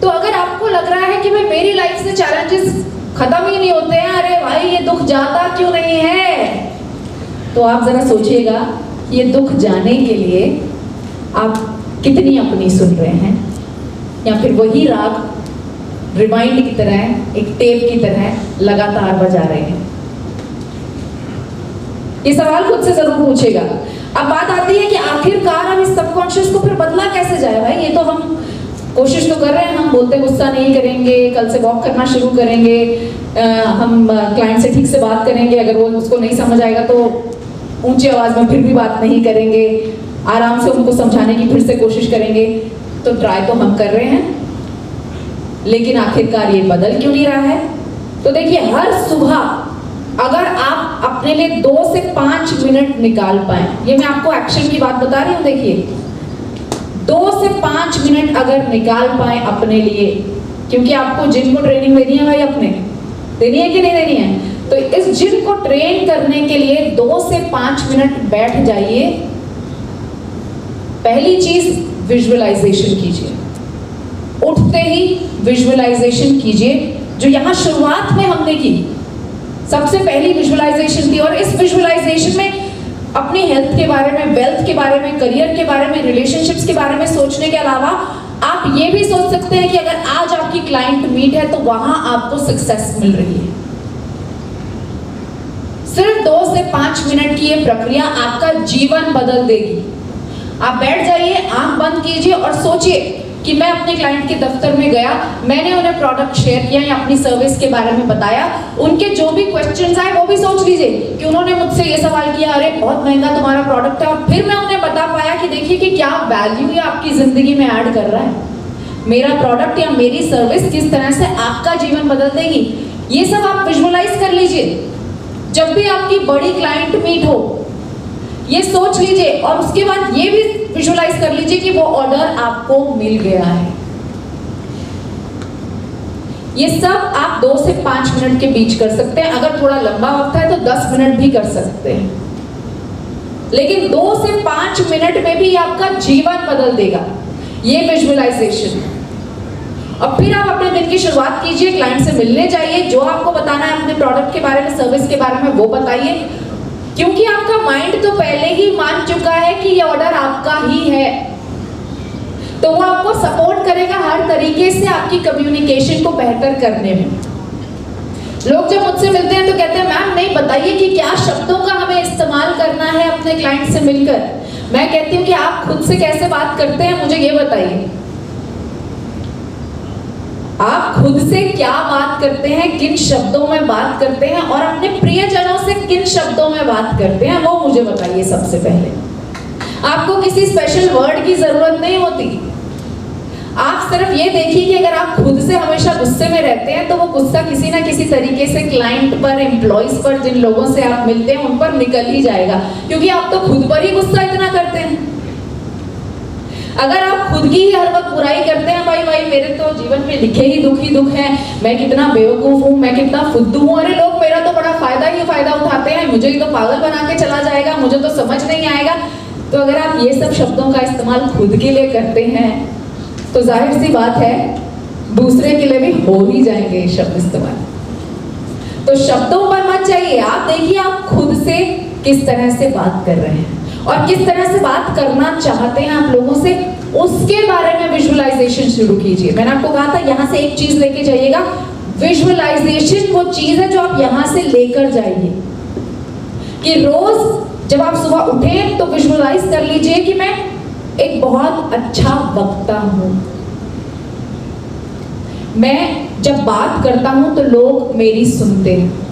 तो अगर आपको लग रहा है कि भाई मेरी लाइफ से चैलेंजेस खत्म ही नहीं होते हैं, अरे भाई ये दुख जाता क्यों नहीं है, तो आप जरा सोचिएगा ये दुख जाने के लिए आप कितनी अपनी सुन रहे हैं, या फिर वही राग रिवाइंड की तरह, एक टेप की तरह लगातार बजा रहे हैं। ये सवाल खुद से जरूर पूछेगा। अब बात आती है कि आखिरकार हम इस सबकॉन्शियस को फिर बदला कैसे जाए। भाई ये तो हम कोशिश तो कर रहे हैं, हम बोलते हैं गुस्सा नहीं करेंगे, कल से वॉक करना शुरू करेंगे, हम क्लाइंट से ठीक से बात करेंगे, अगर वो उसको नहीं समझ आएगा तो ऊंची आवाज में फिर भी बात नहीं करेंगे, आराम से उनको समझाने की फिर से कोशिश करेंगे। तो ट्राई तो हम कर रहे हैं, लेकिन आखिरकार ये बदल क्यों नहीं रहा है? तो देखिए हर सुबह अगर आप अपने लिए 2 से 5 मिनट निकाल पाए, ये मैं आपको एक्शन की बात बता रही हूँ, देखिए 2 से 5 मिनट अगर निकाल पाए अपने लिए, क्योंकि आपको जिम को ट्रेनिंग देनी है भाई, अपने देनी है कि नहीं देनी है, तो इस जिम को ट्रेन करने के लिए 2 से 5 मिनट बैठ जाइए। पहली चीज विजुअलाइजेशन कीजिए, उठते ही विजुअलाइजेशन कीजिए, जो यहां शुरुआत में हमने की, सबसे पहली विजुअलाइजेशन थी। और इस विजुअलाइजेशन में अपनी हेल्थ के बारे में, वेल्थ के बारे में, करियर के बारे में, रिलेशनशिप्स के बारे में सोचने के अलावा आप ये भी सोच सकते हैं कि अगर आज आपकी क्लाइंट मीट है तो वहां आपको सक्सेस मिल रही है। सिर्फ 2 से 5 मिनट की ये प्रक्रिया आपका जीवन बदल देगी। आप बैठ जाइए, आंख बंद कीजिए और सोचिए कि मैं अपने क्लाइंट के दफ्तर में गया, मैंने उन्हें प्रोडक्ट शेयर किया या अपनी सर्विस के बारे में बताया, उनके जो भी क्वेश्चंस आए वो भी सोच लीजिए कि उन्होंने मुझसे ये सवाल किया, अरे बहुत महंगा तुम्हारा प्रोडक्ट है, और फिर मैं उन्हें बता पाया कि देखिए कि क्या वैल्यू ये आपकी जिंदगी में ऐड कर रहा है, मेरा प्रोडक्ट या मेरी सर्विस किस तरह से आपका जीवन बदल देगी। ये सब आप विजुअलाइज कर लीजिए। जब भी आपकी बड़ी क्लाइंट मीट हो ये सोच लीजिए और उसके बाद ये भी विजुअलाइज कर लीजिए कि वो ऑर्डर आपको मिल गया है। ये सब आप 2 से 5 मिनट के बीच कर सकते हैं। अगर थोड़ा लंबा वक्त है तो 10 मिनट भी कर सकते हैं, लेकिन 2 से 5 मिनट में भी आपका जीवन बदल देगा ये विजुअलाइजेशन। और फिर आप अपने दिन की शुरुआत कीजिए, क्लाइंट से मिलने जाइए, जो आपको बताना है अपने प्रोडक्ट के बारे में, सर्विस के बारे में, वो बताइए, क्योंकि आपका माइंड तो पहले ही मान चुका है कि ये ऑर्डर आपका ही है, तो वो आपको सपोर्ट करेगा हर तरीके से आपकी कम्युनिकेशन को बेहतर करने में। लोग जब मुझसे मिलते हैं तो कहते हैं मैम नहीं बताइए कि क्या शब्दों का हमें इस्तेमाल करना है अपने क्लाइंट से मिलकर। मैं कहती हूँ कि आप खुद से कैसे बात करते हैं मुझे ये बताइए। आप खुद से क्या बात करते हैं, किन शब्दों में बात करते हैं, और अपने प्रियजनों से किन शब्दों में बात करते हैं, वो मुझे बताइए। सबसे पहले आपको किसी स्पेशल वर्ड की जरूरत नहीं होती। आप सिर्फ ये देखिए कि अगर आप खुद से हमेशा गुस्से में रहते हैं तो वो गुस्सा किसी ना किसी तरीके से क्लाइंट पर, एम्प्लॉइज पर, जिन लोगों से आप मिलते हैं उन पर निकल ही जाएगा, क्योंकि आप तो खुद पर ही गुस्सा इतना करते हैं। अगर आप खुद की ही हर वक्त बुराई करते हैं, भाई मेरे तो जीवन में लिखे ही दुख है, मैं कितना बेवकूफ हूँ, मैं कितना फुद्दू हूँ, अरे लोग मेरा तो बड़ा फायदा उठाते हैं, मुझे ही तो पागल बना के चला जाएगा, मुझे तो समझ नहीं आएगा। तो अगर आप ये सब शब्दों का इस्तेमाल खुद के लिए करते हैं तो जाहिर सी बात है दूसरे के लिए भी हो ही जाएंगे ये शब्द इस्तेमाल। तो शब्दों पर मत जाइए, आप देखिए आप खुद से किस तरह से बात कर रहे हैं और किस तरह से बात करना चाहते हैं आप लोगों से, उसके बारे में विजुअलाइजेशन शुरू कीजिए। मैंने आपको कहा था यहाँ से एक चीज लेके जाइएगा, विजुअलाइजेशन वो चीज है जो आप यहाँ से लेकर जाइए कि रोज जब आप सुबह उठें तो विजुअलाइज कर लीजिए कि मैं एक बहुत अच्छा वक्ता हूं, मैं जब बात करता हूं तो लोग मेरी सुनते हैं।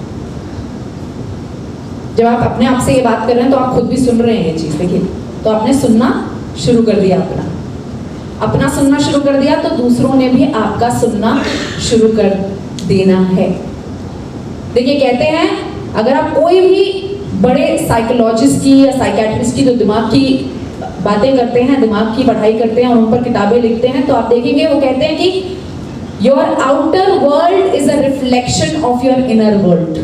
जब आप अपने आप से ये बात कर रहे हैं तो आप खुद भी सुन रहे हैं ये चीज, देखिए तो आपने सुनना शुरू कर दिया, अपना सुनना शुरू कर दिया तो दूसरों ने भी आपका सुनना शुरू कर देना है। देखिए कहते हैं अगर आप कोई भी बड़े साइकोलॉजिस्ट की या साइकियाट्रिस्ट की जो दिमाग की बातें करते हैं, दिमाग की पढ़ाई करते हैं और उन पर किताबें लिखते हैं, तो आप देखेंगे वो कहते हैं कि your outer world is a reflection of your inner world.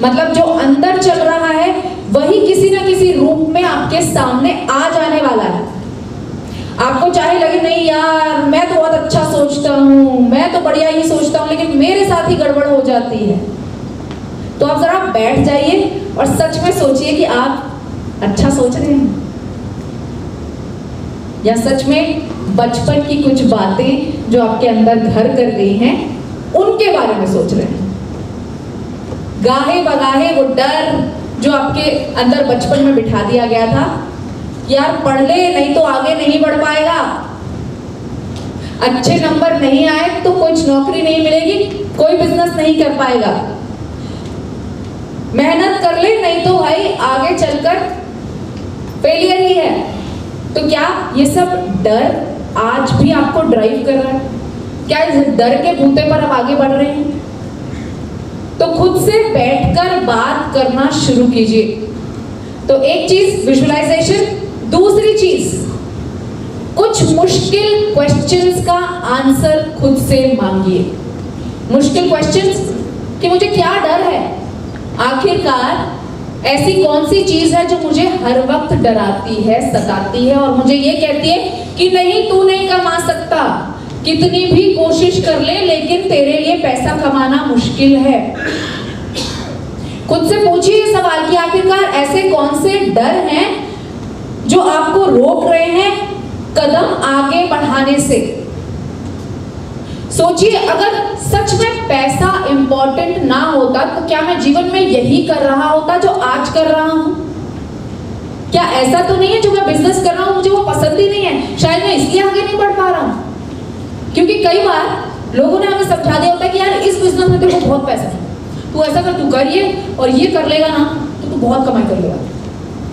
मतलब जो अंदर चल रहा है वही किसी ना किसी रूप में आपके सामने आ जाने वाला है। आपको चाहे लगे नहीं यार मैं तो बहुत अच्छा सोचता हूँ, मैं तो बढ़िया ही सोचता हूँ, लेकिन मेरे साथ ही गड़बड़ हो जाती है, तो आप जरा बैठ जाइए और सच में सोचिए कि आप अच्छा सोच रहे हैं या सच में बचपन की कुछ बातें जो आपके अंदर घर कर गई हैं उनके बारे में सोच रहे हैं। गाहे बगाहे वो डर जो आपके अंदर बचपन में बिठा दिया गया था, यार पढ़ ले नहीं तो आगे नहीं बढ़ पाएगा, अच्छे नंबर नहीं आए तो कुछ नौकरी नहीं मिलेगी, कोई बिजनेस नहीं कर पाएगा, मेहनत कर ले नहीं तो भाई आगे चलकर फेलियर ही है। तो क्या ये सब डर आज भी आपको ड्राइव कर रहा है? क्या इस डर के बूते पर आप आगे बढ़ रहे हैं? तो खुद से बैठकर बात करना शुरू कीजिए। तो एक चीज विजुअलाइजेशन, दूसरी चीज कुछ मुश्किल क्वेश्चंस का आंसर खुद से मांगिए। मुश्किल क्वेश्चंस कि मुझे क्या डर है, आखिरकार ऐसी कौन सी चीज है जो मुझे हर वक्त डराती है, सताती है और मुझे ये कहती है कि नहीं तू नहीं कमा सकता, कितनी भी कोशिश कर ले लेकिन तेरे लिए पैसा कमाना मुश्किल है। खुद से पूछिए सवाल कि आखिरकार ऐसे कौन से डर हैं जो आपको रोक रहे हैं कदम आगे बढ़ाने से। सोचिए अगर सच में पैसा इंपॉर्टेंट ना होता तो क्या मैं जीवन में यही कर रहा होता जो आज कर रहा हूं? क्या ऐसा तो नहीं है जो मैं बिजनेस कर रहा हूं मुझे वो पसंद ही नहीं है, शायद मैं इसलिए आगे नहीं बढ़ पा रहा हूं? क्योंकि कई बार लोगों ने हमें समझा दिया होता है कि यार इस बिजनेस में तेरे को बहुत पैसा है, तू ऐसा कर, तू करिए और ये कर लेगा ना तो तू बहुत कमाई कर लेगा,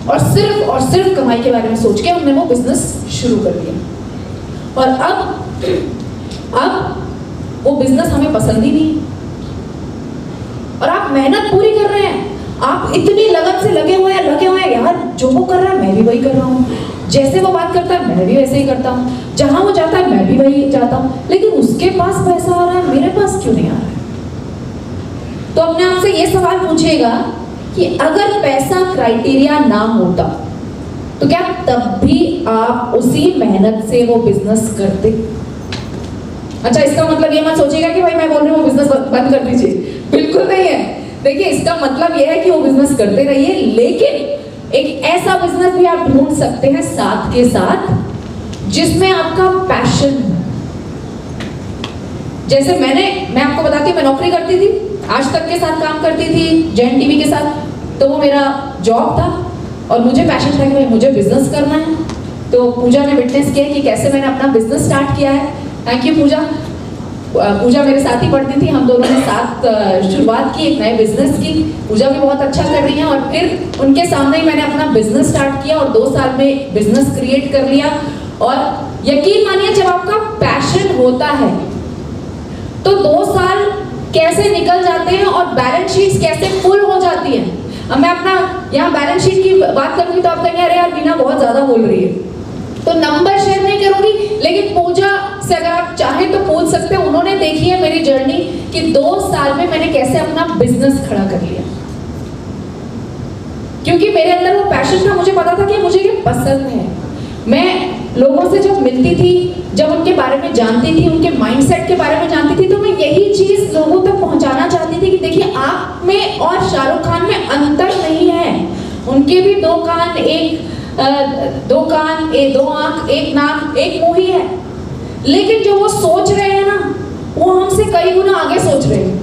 और सिर्फ कमाई के बारे में सोच के हमने वो बिजनेस शुरू कर दिया और अब वो बिजनेस हमें पसंद ही नहीं और आप मेहनत पूरी कर रहे हैं, आप इतनी लगन से लगे हुए हैं यार, जो वो कर रहा है मैं भी वही कर रहा हूँ, जैसे वो बात करता है मैं भी वैसे ही करता हूँ, जहां वो जाता है मैं भी वही जाता हूँ, लेकिन उसके पास पैसा आ रहा है, मेरे पास क्यों नहीं आ रहा है? तो अपने आप से ये सवाल पूछिएगा कि अगर पैसा क्राइटेरिया ना होता तो क्या तब भी आप उसी मेहनत से वो बिजनेस करते? अच्छा, इसका मतलब ये मत सोचिएगा कि भाई मैं बोल रही हूँ वो बिजनेस बंद कर दीजिए, बिल्कुल नहीं है। देखिए, इसका मतलब ये है कि वो बिजनेस करते रहिए, लेकिन एक ऐसा बिजनेस भी आप ढूंढ सकते हैं साथ के साथ जिसमें आपका पैशन हो। जैसे मैं आपको बताती हूँ, मैं नौकरी करती थी, आज तक के साथ काम करती थी, जैन टीवी के साथ, तो वो मेरा जॉब था और मुझे पैशन था कि भाई मुझे बिजनेस करना है। तो पूजा ने विटनेस किया कि कैसे मैंने अपना बिजनेस स्टार्ट किया है। थैंक यू पूजा। पूजा मेरे साथ ही पढ़ती थी, हम दोनों ने साथ शुरुआत की एक नए बिजनेस की। पूजा भी बहुत अच्छा कर रही है और फिर उनके सामने ही मैंने अपना बिजनेस स्टार्ट किया और 2 साल में बिजनेस क्रिएट कर लिया। और यकीन मानिए, जब आपका पैशन होता है तो 2 साल कैसे निकल जाते हैं और बैलेंस शीट्स कैसे फुल हो जाती हैं। अब मैं अपना यहाँ बैलेंस शीट की बात करूंगी तो आप कहेंगे अरे यार मीना बहुत ज्यादा बोल रही है, तो नंबर शेयर नहीं करूंगी, लेकिन पूजा से अगर आप चाहें तो पूछ सकते हैं। उन्होंने देखी है मेरी जर्नी कि 2 साल में मैंने कैसे अपना बिजनेस खड़ा कर लिया, क्योंकि मेरे अंदर वो पैशन था। मुझे पता था कि मुझे ये पसंद है। मैं लोगों से जब मिलती थी, जब उनके बारे में जानती थी, उनके माइंडसेट के बारे में जानती थी, तो मैं यही चीज लोगों तक पहुंचाना चाहती थी कि देखिए, आप में और शाहरुख खान में अंतर नहीं है। उनके भी 2 कान, 2 आंख, 1 नाक, 1 मुंह ही है, लेकिन जो वो सोच रहे हैं ना, वो हमसे कई गुना आगे सोच रहे हैं।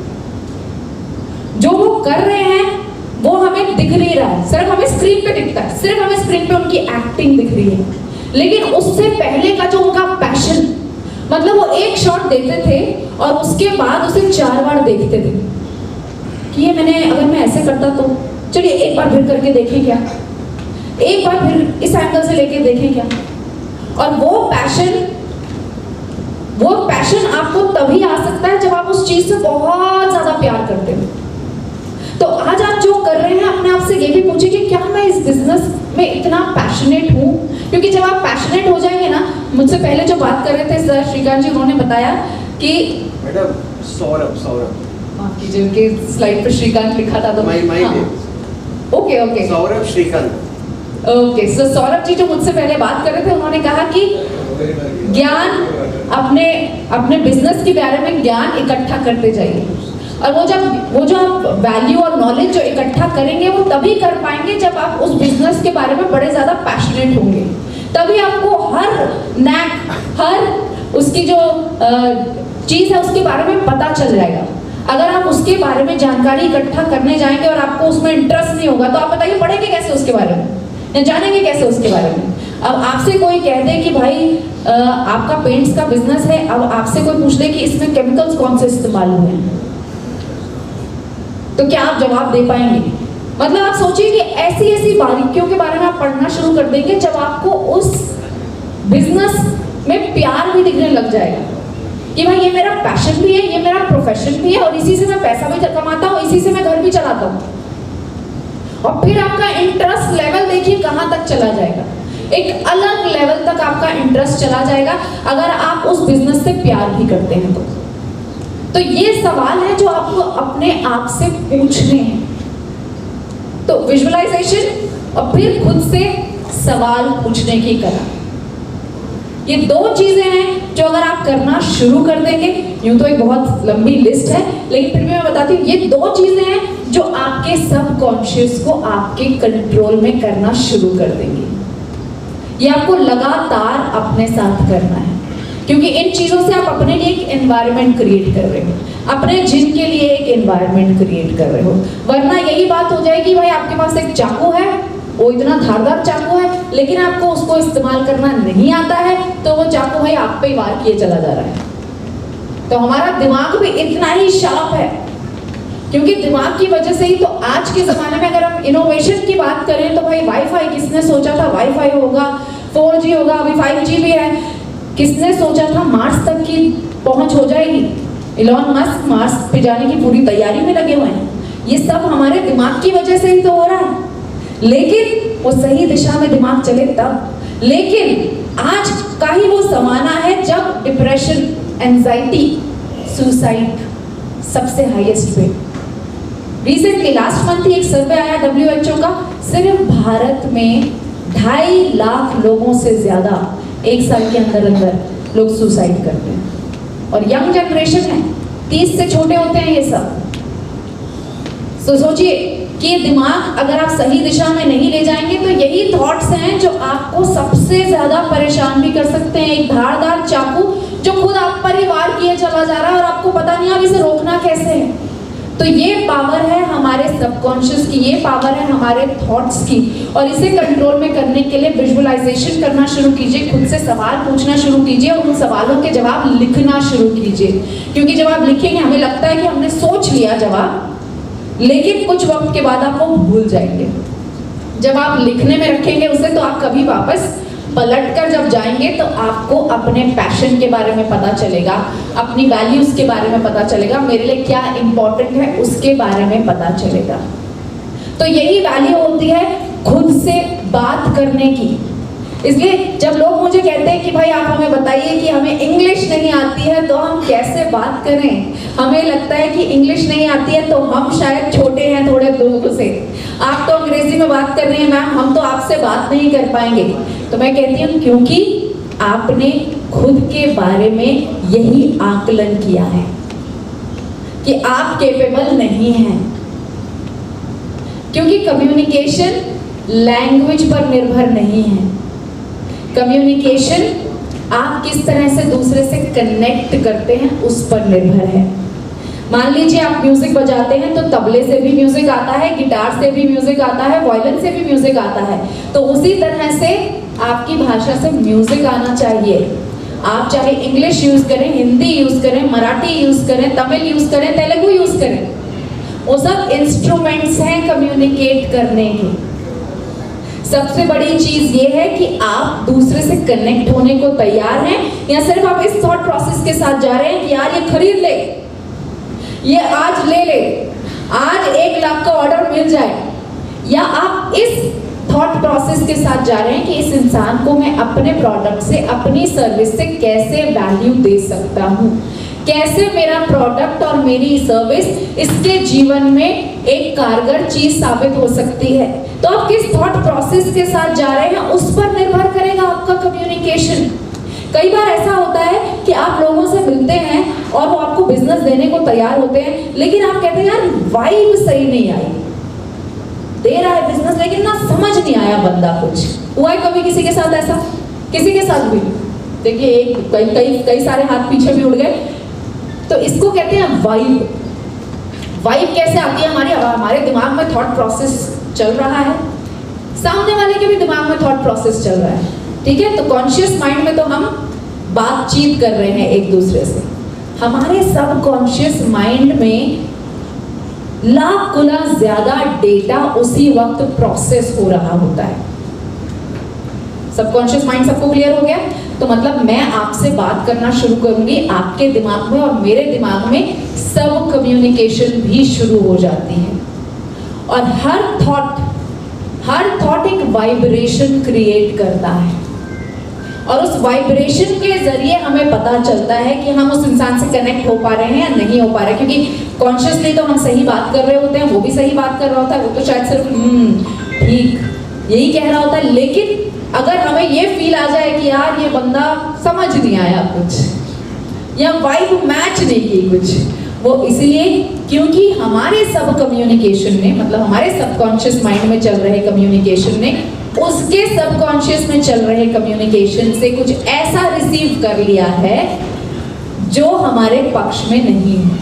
जो वो कर रहे हैं वो हमें दिख नहीं रहा है, सिर्फ हमें स्क्रीन पे दिखता है, सिर्फ हमें स्क्रीन पे उनकी एक्टिंग दिख रही है, लेकिन उससे पहले का जो उनका पैशन, मतलब वो एक शॉट देते थे और उसके बाद उसे 4 बार देखते थे कि ये अगर मैं ऐसे करता तो चलिए एक बार फिर करके देखें क्या, एक बार फिर इस एंगल से लेके देखें क्या। और वो पैशन आपको तभी आ सकता है जब आप उस चीज से बहुत ज्यादा प्यार करते हो। तो आज आप जो कर रहे हैं, अपने आप से ये भी पूछिए कि क्या मैं इस बिजनेस में इतना पैशनेट हूँ? क्योंकि जब आप पैशनेट हो जाएंगे ना, मुझसे पहले जो बात कर रहे थे सर श्रीकांत जी, उन्होंने बताया कि मैडम सौरभ माफ कीजिए, उनके स्लाइड पर श्रीकांत लिखा था तो ओके सौरभ श्रीकांत। ओके, सो सौरभ जी जो मुझसे पहले बात कर रहे थे, उन्होंने कहा कि ज्ञान, अपने बिजनेस के बारे में ज्ञान इकट्ठा करते जाइए, और वो जो आप वैल्यू और नॉलेज जो इकट्ठा करेंगे वो तभी कर पाएंगे जब आप उस बिजनेस के बारे में बड़े ज्यादा पैशनेट होंगे। तभी आपको हर उसकी जो चीज है उसके बारे में पता चल जाएगा। अगर आप उसके बारे में जानकारी इकट्ठा करने जाएंगे और आपको उसमें इंटरेस्ट नहीं होगा, तो आप बताइए पढ़ेंगे कैसे उसके बारे में या जानेंगे कैसे उसके बारे में? अब आपसे कोई कह दे कि भाई आपका पेंट्स का बिजनेस है, अब आपसे कोई पूछ ले कि इसमें केमिकल्स कौन से इस्तेमाल हुए हैं, तो क्या आप जवाब दे पाएंगे? मतलब आप सोचिए कि ऐसी बारीकियों के बारे में आप पढ़ना शुरू कर देंगे जब आपको उस बिजनेस में प्यार भी दिखने लग जाएगा कि भाई ये मेरा पैशन भी है, ये मेरा प्रोफेशन भी है, और इसी से मैं पैसा भी कमाता हूँ, इसी से मैं घर भी चलाता हूँ। और फिर आपका इंटरेस्ट लेवल देखिए कहाँ तक चला जाएगा, एक अलग लेवल तक आपका इंटरेस्ट चला जाएगा अगर आप उस बिजनेस से प्यार भी करते हैं तो ये सवाल है जो आपको अपने आप से पूछने हैं। तो विजुअलाइजेशन और फिर खुद से सवाल पूछने की कला, ये 2 चीजें हैं जो अगर आप करना शुरू कर देंगे, यूं तो एक बहुत लंबी लिस्ट है, लेकिन फिर भी मैं बताती हूँ, ये 2 चीजें हैं जो आपके सबकॉन्शियस को आपके कंट्रोल में करना शुरू कर देंगी। ये आपको लगातार अपने साथ करना है, क्योंकि इन चीजों से आप अपने लिए एक एनवायरनमेंट क्रिएट कर रहे हो, अपने जिन के लिए एक एनवायरनमेंट क्रिएट कर रहे हो। वरना यही बात हो जाएगी, भाई आपके पास एक चाकू है, वो इतना धारदार चाकू है, लेकिन आपको उसको इस्तेमाल करना नहीं आता है, तो वो चाकू भाई आप पे वार किए चला जा रहा है। तो हमारा दिमाग भी इतना ही शार्प है, क्योंकि दिमाग की वजह से ही तो आज के जमाने में अगर हम इनोवेशन की बात करें तो भाई वाईफाई किसने सोचा था वाईफाई होगा, 4G होगा, अभी 5G भी है। किसने सोचा था मार्स तक की पहुंच हो जाएगी? इलॉन मस्क मार्स पे जाने की पूरी तैयारी में लगे हुए हैं। ये सब हमारे दिमाग की वजह से ही तो हो रहा है। लेकिन वो सही दिशा में दिमाग चले तब। लेकिन आज का ही वो जमाना है जब डिप्रेशन, एंजाइटी, सुसाइड सबसे हाईएस्ट पे। रिसेंटली लास्ट मंथ ही एक सर्वे आया WHO का, सिर्फ भारत में 2.5 लाख लोगों से ज्यादा एक साल के अंदर अंदर लोग सुसाइड करते हैं। और यंग जनरेशन है, 30 से छोटे होते हैं ये सब। तो सोचिए कि दिमाग अगर आप सही दिशा में नहीं ले जाएंगे तो यही थॉट्स हैं जो आपको सबसे ज्यादा परेशान भी कर सकते हैं। एक धारदार चाकू जो खुद आप पर ही वार किए चला जा रहा है और आपको पता नहीं आप इसे रोकना कैसे है। तो ये पावर है हमारे सबकॉन्शियस की, ये पावर है हमारे थॉट्स की। और इसे कंट्रोल में करने के लिए विजुअलाइजेशन करना शुरू कीजिए, खुद से सवाल पूछना शुरू कीजिए और उन सवालों के जवाब लिखना शुरू कीजिए। क्योंकि जब आप लिखेंगे हमें लगता है कि हमने सोच लिया जवाब, लेकिन कुछ वक्त के बाद आप वो भूल जाएंगे। जब आप लिखने में रखेंगे उसे तो आप कभी वापस पलट कर जब जाएंगे तो आपको अपने पैशन के बारे में पता चलेगा, अपनी वैल्यूज के बारे में पता चलेगा, मेरे लिए क्या इंपॉर्टेंट है उसके बारे में पता चलेगा। तो यही वैल्यू होती है खुद से बात करने की। इसलिए जब लोग मुझे कहते हैं कि भाई आप हमें बताइए कि हमें इंग्लिश नहीं आती है तो हम कैसे बात करें, हमें लगता है कि इंग्लिश नहीं आती है तो हम शायद छोटे हैं थोड़े लोगों से, आप तो अंग्रेजी में बात कर रही हैं मैम, हम तो आपसे बात नहीं कर पाएंगे। तो मैं कहती हूँ क्योंकि आपने खुद के बारे में यही आकलन किया है कि आप कैपेबल नहीं हैं। क्योंकि कम्युनिकेशन लैंग्वेज पर निर्भर नहीं है, कम्युनिकेशन आप किस तरह से दूसरे से कनेक्ट करते हैं उस पर निर्भर है। मान लीजिए आप म्यूजिक बजाते हैं तो तबले से भी म्यूजिक आता है, गिटार से भी म्यूजिक आता है, वायलिन से भी म्यूजिक आता है। तो उसी तरह से आपकी भाषा से म्यूजिक आना चाहिए। आप चाहे इंग्लिश यूज करें, हिंदी यूज करें, मराठी यूज करें, तमिल यूज करें, तेलुगु यूज करें, वो सब इंस्ट्रूमेंट्स हैं कम्युनिकेट करने के। सबसे बड़ी चीज ये है कि आप दूसरे से कनेक्ट होने को तैयार हैं या सिर्फ आप इस थॉट प्रोसेस के साथ जा रहे हैं कि यार ये खरीद ले, ये आज ले ले, आज 1 लाख का ऑर्डर मिल जाए, या आप इस थॉट प्रोसेस के साथ जा रहे हैं कि इस इंसान को मैं अपने प्रोडक्ट से, अपनी सर्विस से कैसे वैल्यू दे सकता हूँ, कैसे मेरा प्रोडक्ट और मेरी सर्विस इसके जीवन में एक कारगर चीज साबित हो सकती है। तो आप किस थॉट प्रोसेस के साथ जा रहे हैं उस पर निर्भर करेगा आपका कम्युनिकेशन। कई बार ऐसा होता है कि आप लोगों से मिलते हैं और वो आपको बिजनेस देने को तैयार होते हैं, लेकिन आप कहते हैं यार वाइब सही नहीं आई, दे रहा है बिजनेस लेकिन ना समझ नहीं आया बंदा कुछ। हुआ है कभी किसी के साथ ऐसा? किसी के साथ भी? देखिए कई सारे हाथ पीछे भी उड़ गए। तो इसको कहते हैं वाइब। वाइब कैसे आती है? हमारे दिमाग में थॉट प्रोसेस चल रहा है, सामने वाले के भी दिमाग में थॉट प्रोसेस चल रहा है, ठीक है। तो कॉन्शियस माइंड में तो हम बातचीत कर रहे हैं एक दूसरे से, हमारे सबकॉन्शियस माइंड में लाख गुना ज्यादा डेटा उसी वक्त प्रोसेस हो रहा होता है। सबकॉन्शियस माइंड सबको क्लियर हो गया? तो मतलब मैं आपसे बात करना शुरू करूंगी, आपके दिमाग में और मेरे दिमाग में सब कम्युनिकेशन भी शुरू हो जाती है। और हर थॉट एक वाइब्रेशन क्रिएट करता है और उस वाइब्रेशन के जरिए हमें पता चलता है कि हम उस इंसान से कनेक्ट हो पा रहे हैं या नहीं हो पा रहे हैं। क्योंकि कॉन्शियसली तो हम सही बात कर रहे होते हैं, वो भी सही बात कर रहा होता है, वो तो शायद सिर्फ ठीक यही कह रहा होता है, लेकिन अगर हमें ये फील आ जाए कि यार ये बंदा समझ नहीं आया कुछ या वाइब मैच नहीं की कुछ, वो इसलिए क्योंकि हमारे सब कम्युनिकेशन ने, मतलब हमारे सबकॉन्शियस माइंड में चल रहे कम्युनिकेशन ने उसके सबकॉन्शियस में चल रहे कम्युनिकेशन से कुछ ऐसा रिसीव कर लिया है जो हमारे पक्ष में नहीं है।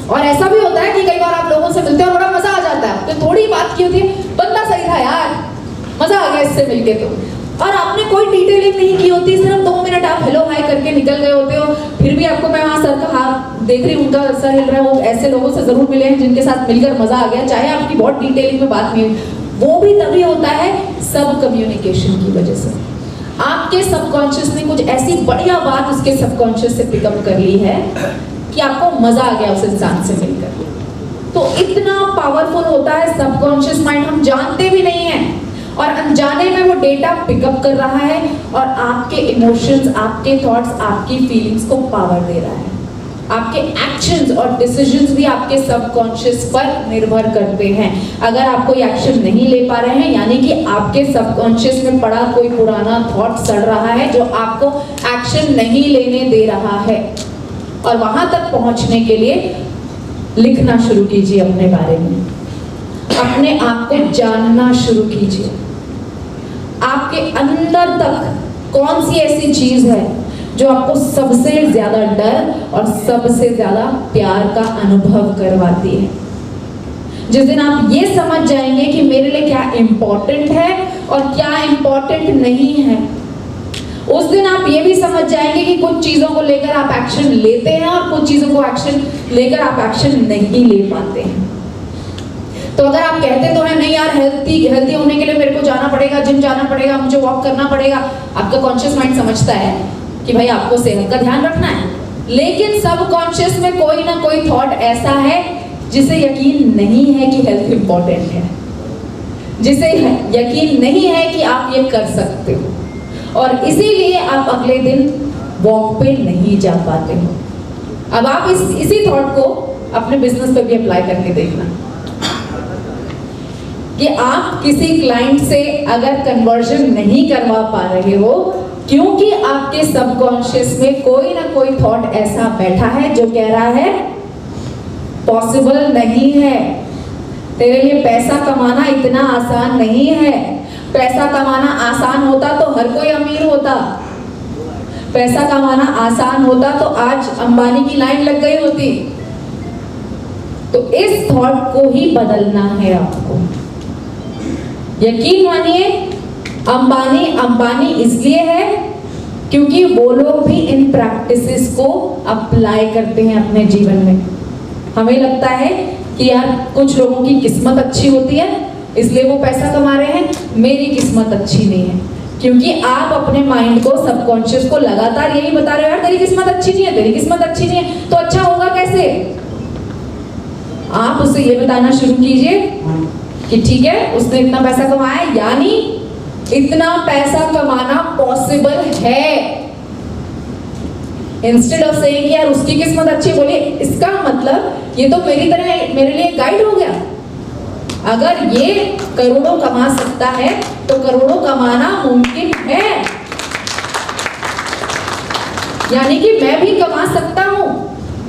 और ऐसा भी होता है कि कई बार आप लोगों से मिलते हैं और बड़ा मजा आ जाता है, तो थोड़ी बात की होती है, बंदा सही था यार, मजा आ गया इससे मिलके, तो और आपने कोई डिटेलिंग नहीं की होती, सिर्फ 2 मिनट आप हेलो हाय करके निकल गए होते हो, फिर भी आपको, मैं वहाँ सर का हाथ देख रही हूँ, उनका सर हिल रहा है, वो ऐसे लोगों से जरूर मिले हैं जिनके साथ मिलकर मजा आ गया, चाहे आपकी बहुत डिटेलिंग में बात नहीं हुई, वो भी तभी होता है सब कम्युनिकेशन की वजह से। आपके सबकॉन्शियस ने कुछ ऐसी बढ़िया बात उसके सबकॉन्शियस से पिकअप कर ली है कि आपको मजा आ गया उस इंसान से मिलकर। तो इतना पावरफुल होता है सबकॉन्शियस माइंड, हम जानते भी नहीं हैं और अनजाने में वो डेटा पिकअप कर रहा है और आपके इमोशंस, आपके थॉट्स, आपकी फीलिंग्स को पावर दे रहा है। आपके एक्शंस और डिसीजंस भी आपके सबकॉन्शियस पर निर्भर करते हैं। अगर आप कोई एक्शन नहीं ले पा रहे हैं यानी कि आपके सबकॉन्शियस में पड़ा कोई पुराना थॉट सड़ रहा है जो आपको एक्शन नहीं लेने दे रहा है। और वहां तक पहुंचने के लिए लिखना शुरू कीजिए अपने बारे में, अपने आप को जानना शुरू कीजिए। आपके अंदर तक कौन सी ऐसी चीज है जो आपको सबसे ज्यादा डर और सबसे ज्यादा प्यार का अनुभव करवाती है। जिस दिन आप ये समझ जाएंगे कि मेरे लिए क्या इम्पोर्टेंट है और क्या इम्पोर्टेंट नहीं है, उस दिन आप ये भी समझ जाएंगे कि कुछ चीजों को लेकर आप एक्शन लेते हैं और कुछ चीजों को एक्शन लेकर आप एक्शन नहीं ले पाते हैं। तो अगर आप कहते तो है नहीं यार, हेल्थी होने के लिए मेरे को जाना पड़ेगा, जिम जाना पड़ेगा, मुझे वॉक करना पड़ेगा, आपका कॉन्शियस माइंड समझता है कि भाई आपको सेहत का ध्यान रखना है, लेकिन सबकॉन्शियस में कोई ना कोई थॉट ऐसा है जिसे यकीन नहीं है कि हेल्थ इंपॉर्टेंट है, जिसे यकीन नहीं है कि आप ये कर सकते हो, और इसीलिए आप अगले दिन वॉक पे नहीं जा पाते हो। अब आप इसी थॉट को अपने बिजनेस पे भी अप्लाई करके देखना कि आप किसी क्लाइंट से अगर कन्वर्जन नहीं करवा पा रहे हो क्योंकि आपके सबकॉन्शियस में कोई ना कोई थॉट ऐसा बैठा है जो कह रहा है पॉसिबल नहीं है, तेरे लिए पैसा कमाना इतना आसान नहीं है, पैसा कमाना आसान होता तो हर कोई अमीर होता, पैसा कमाना आसान होता तो आज अंबानी की लाइन लग गई होती। तो इस थॉट को ही बदलना है आपको। यकीन मानिए अंबानी इसलिए है क्योंकि वो लोग भी इन प्रैक्टिसेस को अप्लाई करते हैं अपने जीवन में। हमें लगता है कि यार कुछ लोगों की किस्मत अच्छी होती है इसलिए वो पैसा कमा रहे हैं, मेरी किस्मत अच्छी नहीं है, क्योंकि आप अपने माइंड को, सबकॉन्शियस को लगातार यही बता रहे हो यार तेरी किस्मत अच्छी नहीं है, तेरी किस्मत अच्छी नहीं है, तो अच्छा होगा कैसे? आप उसे ये बताना शुरू कीजिए कि ठीक है उसने इतना पैसा कमाया यानी इतना पैसा कमाना पॉसिबल है। इंस्टेड ऑफ सेइंग यार उसकी किस्मत अच्छी, बोलिए इसका मतलब ये तो मेरी तरह मेरे लिए गाइड हो गया। अगर ये करोड़ों कमा सकता है तो करोड़ों कमाना मुमकिन है, यानी कि मैं भी कमा सकता हूं।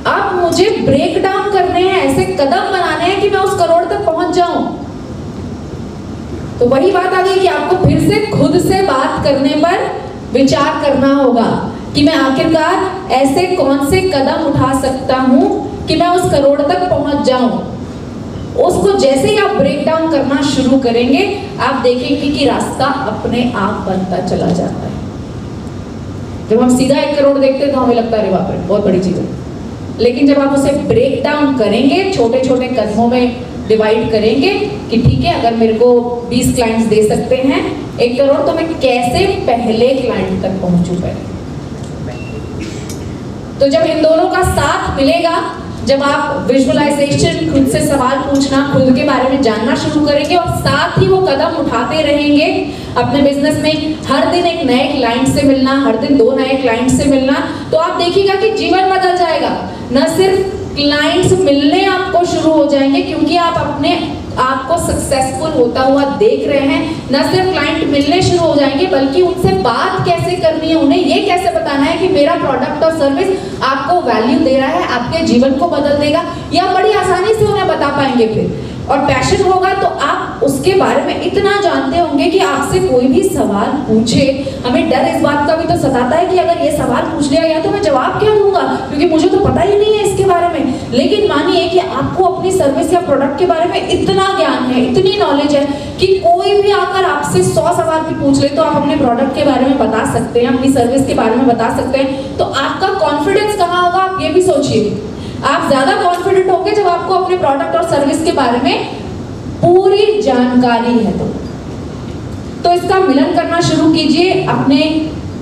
अब मुझे ब्रेक डाउन करने हैं, ऐसे कदम बनाने हैं कि मैं उस करोड़ तक पहुंच जाऊं। तो वही बात आ गई कि आपको फिर से खुद से बात करने पर विचार करना होगा कि मैं आखिरकार ऐसे कौन से कदम उठा सकता हूं कि मैं उस करोड़ तक पहुंच जाऊं। उसको जैसे ही आप ब्रेक डाउन करना शुरू करेंगे आप देखेंगे कि रास्ता अपने आप बनता चला जाता है। जब हम सीधा 1 करोड़ देखते हैं तो हमें लगता है अरे बाप रे बहुत बड़ी चीज है, लेकिन जब आप उसे ब्रेक डाउन करेंगे, छोटे छोटे कदमों में डिवाइड करेंगे कि ठीक है अगर मेरे को 20 क्लाइंट्स दे सकते हैं 1 करोड़ तो मैं कैसे पहले क्लाइंट तक पहुंचूं पहले। तो जब इन दोनों का साथ मिलेगा, जब आप विजुअलाइजेशन, खुद से सवाल पूछना, खुद के बारे में जानना शुरू करेंगे और साथ ही वो कदम उठाते रहेंगे अपने बिजनेस में, हर दिन एक नए क्लाइंट से मिलना, हर दिन 2 नए क्लाइंट से मिलना, तो आप देखिएगा कि जीवन बदल जाएगा। न सिर्फ क्लाइंट्स मिलने आपको शुरू हो जाएंगे क्योंकि आप अपने आपको सक्सेसफुल होता हुआ देख रहे हैं, न सिर्फ क्लाइंट मिलने शुरू हो जाएंगे बल्कि उनसे बात कैसे करनी है, उन्हें ये कैसे बताना है कि मेरा प्रोडक्ट और सर्विस आपको वैल्यू दे रहा है, आपके जीवन को बदल देगा, या बड़ी आसानी से उन्हें बता पाएंगे फिर। और पैशन होगा तो आप उसके बारे में इतना जानते होंगे कि आपसे कोई भी सवाल पूछे, हमें डर इस बात का भी तो सताता है कि अगर ये सवाल पूछ लिया गया तो मैं जवाब क्या दूंगा क्योंकि मुझे तो पता ही नहीं है इसके बारे में। लेकिन मानिए कि आपको अपनी सर्विस या प्रोडक्ट के बारे में इतना ज्ञान है, इतनी नॉलेज है कि कोई भी आकर आपसे 100 सवाल भी पूछ ले तो आप अपने प्रोडक्ट के बारे में बता सकते हैं, अपनी सर्विस के बारे में बता सकते हैं। तो आपका कॉन्फिडेंस कहाँ होगा आप ये भी सोचिए। आप ज्यादा कॉन्फिडेंट होंगे जब आपको अपने प्रोडक्ट और सर्विस के बारे में पूरी जानकारी है। तो इसका मिलन करना शुरू कीजिए, अपने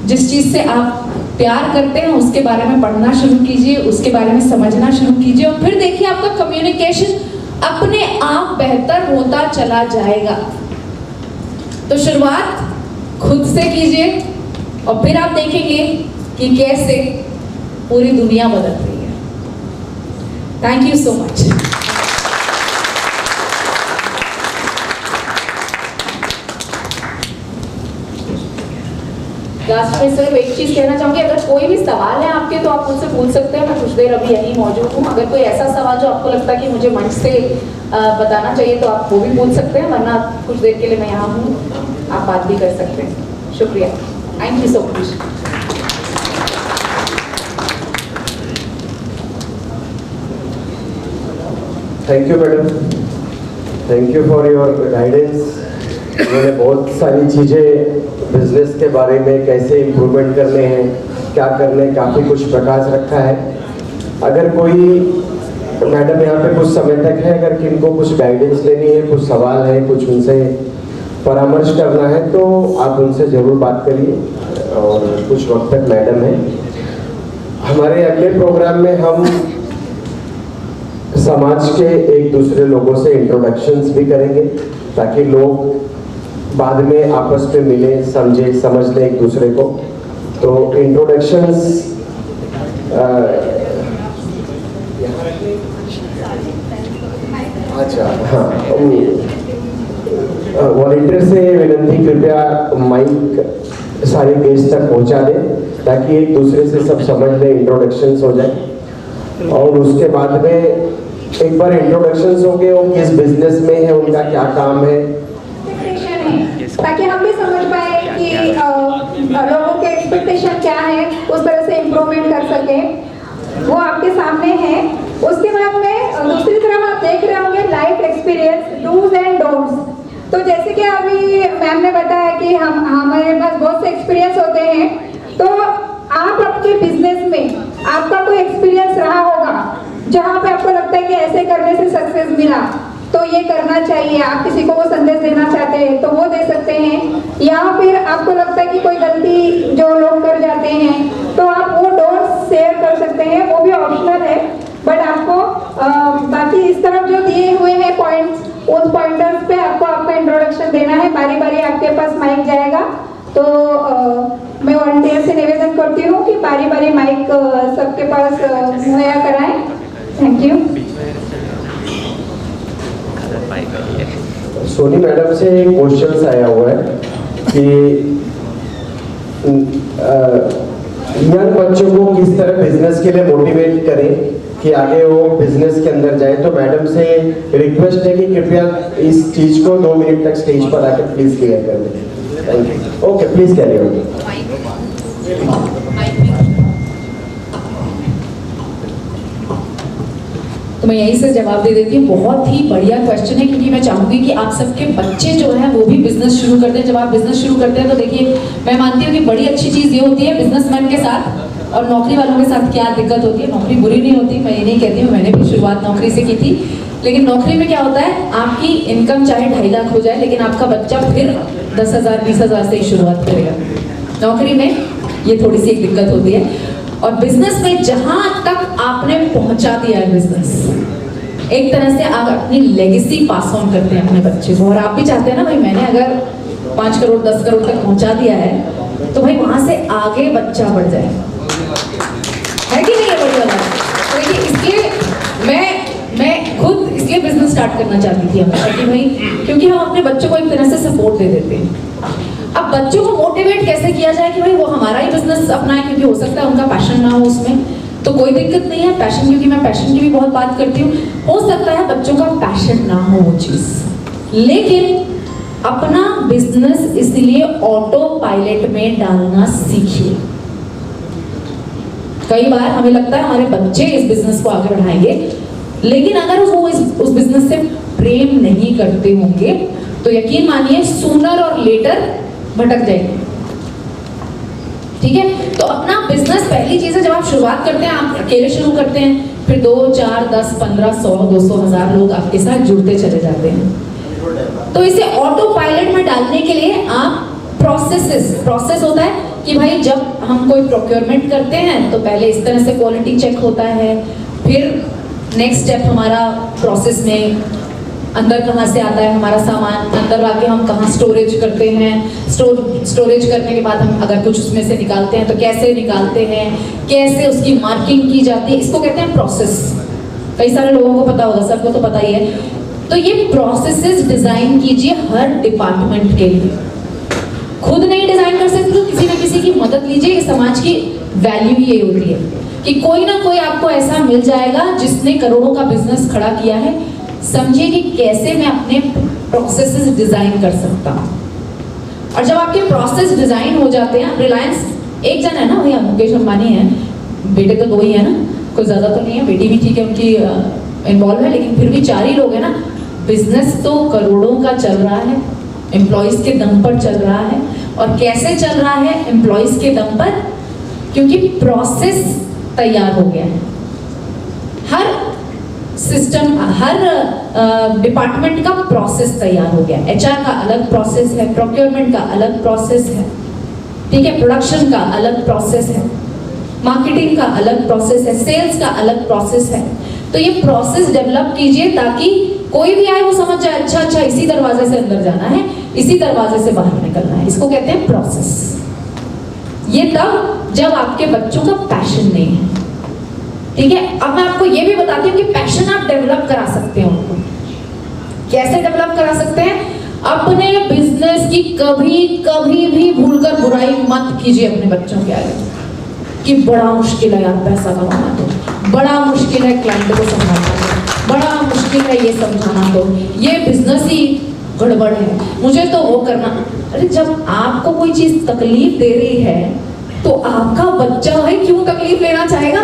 जिस चीज से आप प्यार करते हैं उसके बारे में पढ़ना शुरू कीजिए, उसके बारे में समझना शुरू कीजिए और फिर देखिए आपका कम्युनिकेशन अपने आप बेहतर होता चला जाएगा। तो शुरुआत खुद से कीजिए और फिर आप देखेंगे कि कैसे पूरी दुनिया बदल रही है। Thank you so much. Last में सिर्फ एक चीज कहना चाहूंगी, अगर कोई भी सवाल है आपके तो आप मुझसे पूछ सकते हैं। मैं कुछ देर अभी यहीं मौजूद हूँ। अगर कोई ऐसा सवाल जो आपको लगता है कि मुझे मंच से बताना चाहिए तो आप वो भी पूछ सकते हैं, वरना कुछ देर के लिए मैं यहाँ हूँ, आप बात भी कर सकते हैं। शुक्रिया, thank you so much. Thank you madam, thank you for your guidance. मैंने बहुत सारी चीज़ें बिजनेस के बारे में कैसे इम्प्रूवमेंट करने हैं, क्या करने, काफ़ी कुछ प्रकाश रखा है। अगर कोई मैडम यहाँ पे कुछ समय तक है, अगर किनको कुछ गाइडेंस लेनी है, कुछ सवाल है, कुछ उनसे परामर्श करना है तो आप उनसे ज़रूर बात करिए। और कुछ वक्त तक मैडम है। हमारे अगले प्रोग्राम में हम समाज के एक दूसरे लोगों से इंट्रोडक्शंस भी करेंगे ताकि लोग बाद में आपस में मिले, समझे, समझ लें एक दूसरे को। तो इंट्रोडक्शंस अच्छा, हाँ, वॉलंटियर से विनंती, कृपया माइक सारे पेज तक पहुंचा दें ताकि एक दूसरे से सब समझ लें, इंट्रोडक्शंस हो जाए। और उसके बाद में एक बार इंट्रोडक्शंस हो गए, वो किस बिजनेस में है, उनका क्या काम है, ताकि हम भी समझ पाए कि लोगों के एक्सपेक्टेशन क्या है, उस तरह से इम्प्रूवमेंट कर सके, वो आपके सामने है। उसके बाद में दूसरी तरफ आप देख रहे होंगे life experience, dos and don'ts. तो जैसे कि अभी मैम ने बताया कि हमारे पास बहुत से एक्सपीरियंस होते हैं, तो आप अपने बिजनेस में आपका कोई एक्सपीरियंस रहा होगा जहाँ पे आपको लगता है कि ऐसे करने से सक्सेस मिला, तो ये करना चाहिए। आप किसी को वो संदेश देना चाहते हैं तो वो दे सकते हैं, या फिर आपको लगता है कि कोई गलती जो लोग कर जाते हैं तो आप वो डोंट्स शेयर कर सकते हैं, वो भी ऑप्शनल है। बट आपको बाकी इस तरफ जो दिए हुए हैं पॉइंट्स, उन पॉइंटर्स पे आपको आपका इंट्रोडक्शन देना है। बारी बारी आपके पास माइक जाएगा, तो मैं वॉलंटियर से निवेदन करती हूँ कि बारी बारी माइक सबके पास मुहैया कराएं। Thank you. सोनी मैडम से एक क्वेश्चन आया हुआ है कि यंग बच्चों को किस तरह बिजनेस के लिए मोटिवेट करें कि आगे वो बिजनेस के अंदर जाए। तो मैडम से रिक्वेस्ट है कि कृपया इस चीज को 2 मिनट तक स्टेज पर आकर प्लीज क्लियर कर दें। Thank you. Okay, please carry on. तो मैं यहीं से जवाब दे देती हूँ। बहुत ही बढ़िया क्वेश्चन है, क्योंकि मैं चाहूंगी कि आप सबके बच्चे जो है वो भी बिजनेस शुरू करते हैं। जब आप बिजनेस शुरू करते हैं तो देखिए, मैं मानती हूँ कि बड़ी अच्छी चीज़ ये होती है बिजनेसमैन के साथ और नौकरी वालों के साथ क्या दिक्कत होती है। नौकरी बुरी नहीं होती, मैं ये नहीं कहती हूँ, मैंने भी शुरुआत नौकरी से की थी। लेकिन नौकरी में क्या होता है, आपकी इनकम चाहे 2.5 लाख हो जाए, लेकिन आपका बच्चा फिर 10,000 20,000 से ही शुरुआत करेगा। नौकरी में ये थोड़ी सी एक दिक्कत होती है। और बिजनेस में जहां तक आपने पहुंचा दिया है बिजनेस, एक तरह से आप अपनी लेगेसी पास ऑन करते हैं अपने बच्चे को। और आप भी चाहते हैं ना भाई, मैंने अगर 5 करोड़ 10 करोड़ तक पहुंचा दिया है तो भाई वहां से आगे बच्चा बढ़ जाए, है कि नहीं? है बड़ी वाला। तो देखिए, इसलिए मैं खुद इसलिए बिजनेस स्टार्ट करना चाहती थी हमेशा कि भाई, क्योंकि हम अपने बच्चों को एक तरह से सपोर्ट दे देते हैं। अब बच्चों को मोटिवेट कैसे किया जाए कि भाई वो हमारा ही बिजनेस अपनाए, क्योंकि हो सकता है उनका पैशन ना हो उसमें, तो कोई दिक्कत नहीं है। पैशन, क्योंकि मैं पैशन की भी बहुत बात करती हूँ, हो सकता है बच्चों का पैशन ना हो वो चीज, लेकिन अपना बिजनेस इसलिए ऑटो पायलट में डालना सीखिए। कई बार हमें लगता है हमारे बच्चे इस बिजनेस को आगे बढ़ाएंगे, लेकिन अगर वो उस बिजनेस से प्रेम नहीं करते होंगे तो यकीन मानिए सूनर और लेटर भटक जाएंगे। ठीक है? तो अपना बिजनेस, पहली चीज है, जब आप शुरुआत करते हैं, आप अकेले शुरू करते हैं, फिर 2 4 10 15 100 200 1000 लोग आपके साथ जुड़ते चले जाते हैं। तो इसे ऑटो पायलट में डालने के लिए आप प्रोसेस होता है कि भाई जब हम कोई प्रोक्योरमेंट करते हैं तो पहले इस तरह से क्वालिटी चेक होता है, फिर नेक्स्ट स्टेप हमारा प्रोसेस में अंदर कहाँ से आता है हमारा सामान, अंदर आके हम कहाँ स्टोरेज करते हैं, स्टोरेज करने के बाद हम अगर कुछ उसमें से निकालते हैं तो कैसे निकालते हैं, कैसे उसकी मार्किंग की जाती है, इसको कहते हैं प्रोसेस। कई सारे लोगों को पता होगा, सबको तो पता ही है। तो ये प्रोसेसेस डिजाइन कीजिए हर डिपार्टमेंट के लिए। खुद नहीं डिजाइन कर सकते तो किसी न किसी की मदद लीजिए। समाज की वैल्यू ये होती है कि कोई ना कोई आपको ऐसा मिल जाएगा जिसने करोड़ों का बिजनेस खड़ा किया है। समझिए कि कैसे मैं अपने प्रोसेसेस डिजाइन कर सकता हूँ। और जब आपके प्रोसेस डिजाइन हो जाते हैं, रिलायंस एक जन है ना भैया, मुकेश अंबानी है, बेटे तो दो ही है ना, कोई ज्यादा तो नहीं है, बेटी भी ठीक है उनकी इन्वॉल्व है, लेकिन फिर भी 4 ही लोग हैं ना। बिजनेस तो करोड़ों का चल रहा है, एम्प्लॉइज के दम पर चल रहा है। और कैसे चल रहा है? एम्प्लॉइज के दम पर, क्योंकि प्रोसेस तैयार हो गया है। हर सिस्टम, हर डिपार्टमेंट का प्रोसेस तैयार हो गया। एचआर का अलग प्रोसेस है, प्रोक्योरमेंट का अलग प्रोसेस है, ठीक है, प्रोडक्शन का अलग प्रोसेस है, मार्केटिंग का अलग प्रोसेस है, सेल्स का अलग प्रोसेस है। तो ये प्रोसेस डेवलप कीजिए ताकि कोई भी आए वो समझ जाए, अच्छा अच्छा इसी दरवाजे से अंदर जाना है, इसी दरवाजे से बाहर निकलना है। इसको कहते हैं प्रोसेस। ये तब जब आपके बच्चों का पैशन नहीं है, ठीक है। अब मैं आपको ये भी बताती हूँ कि पैशन आप डेवलप करा सकते हैं उनको। कैसे डेवलप करा सकते हैं? अपने बिजनेस की कभी कभी भी भूलकर बुराई मत कीजिए अपने बच्चों के आगे कि बड़ा मुश्किल है यार पैसा कमाना, तो बड़ा मुश्किल है क्लाइंट को संभालना, तो बड़ा मुश्किल है ये समझाना, तो ये बिजनेस ही गड़बड़ है, मुझे तो वो करना। अरे जब आपको कोई चीज तकलीफ दे रही है तो आपका बच्चा है क्यों तकलीफ लेना चाहेगा?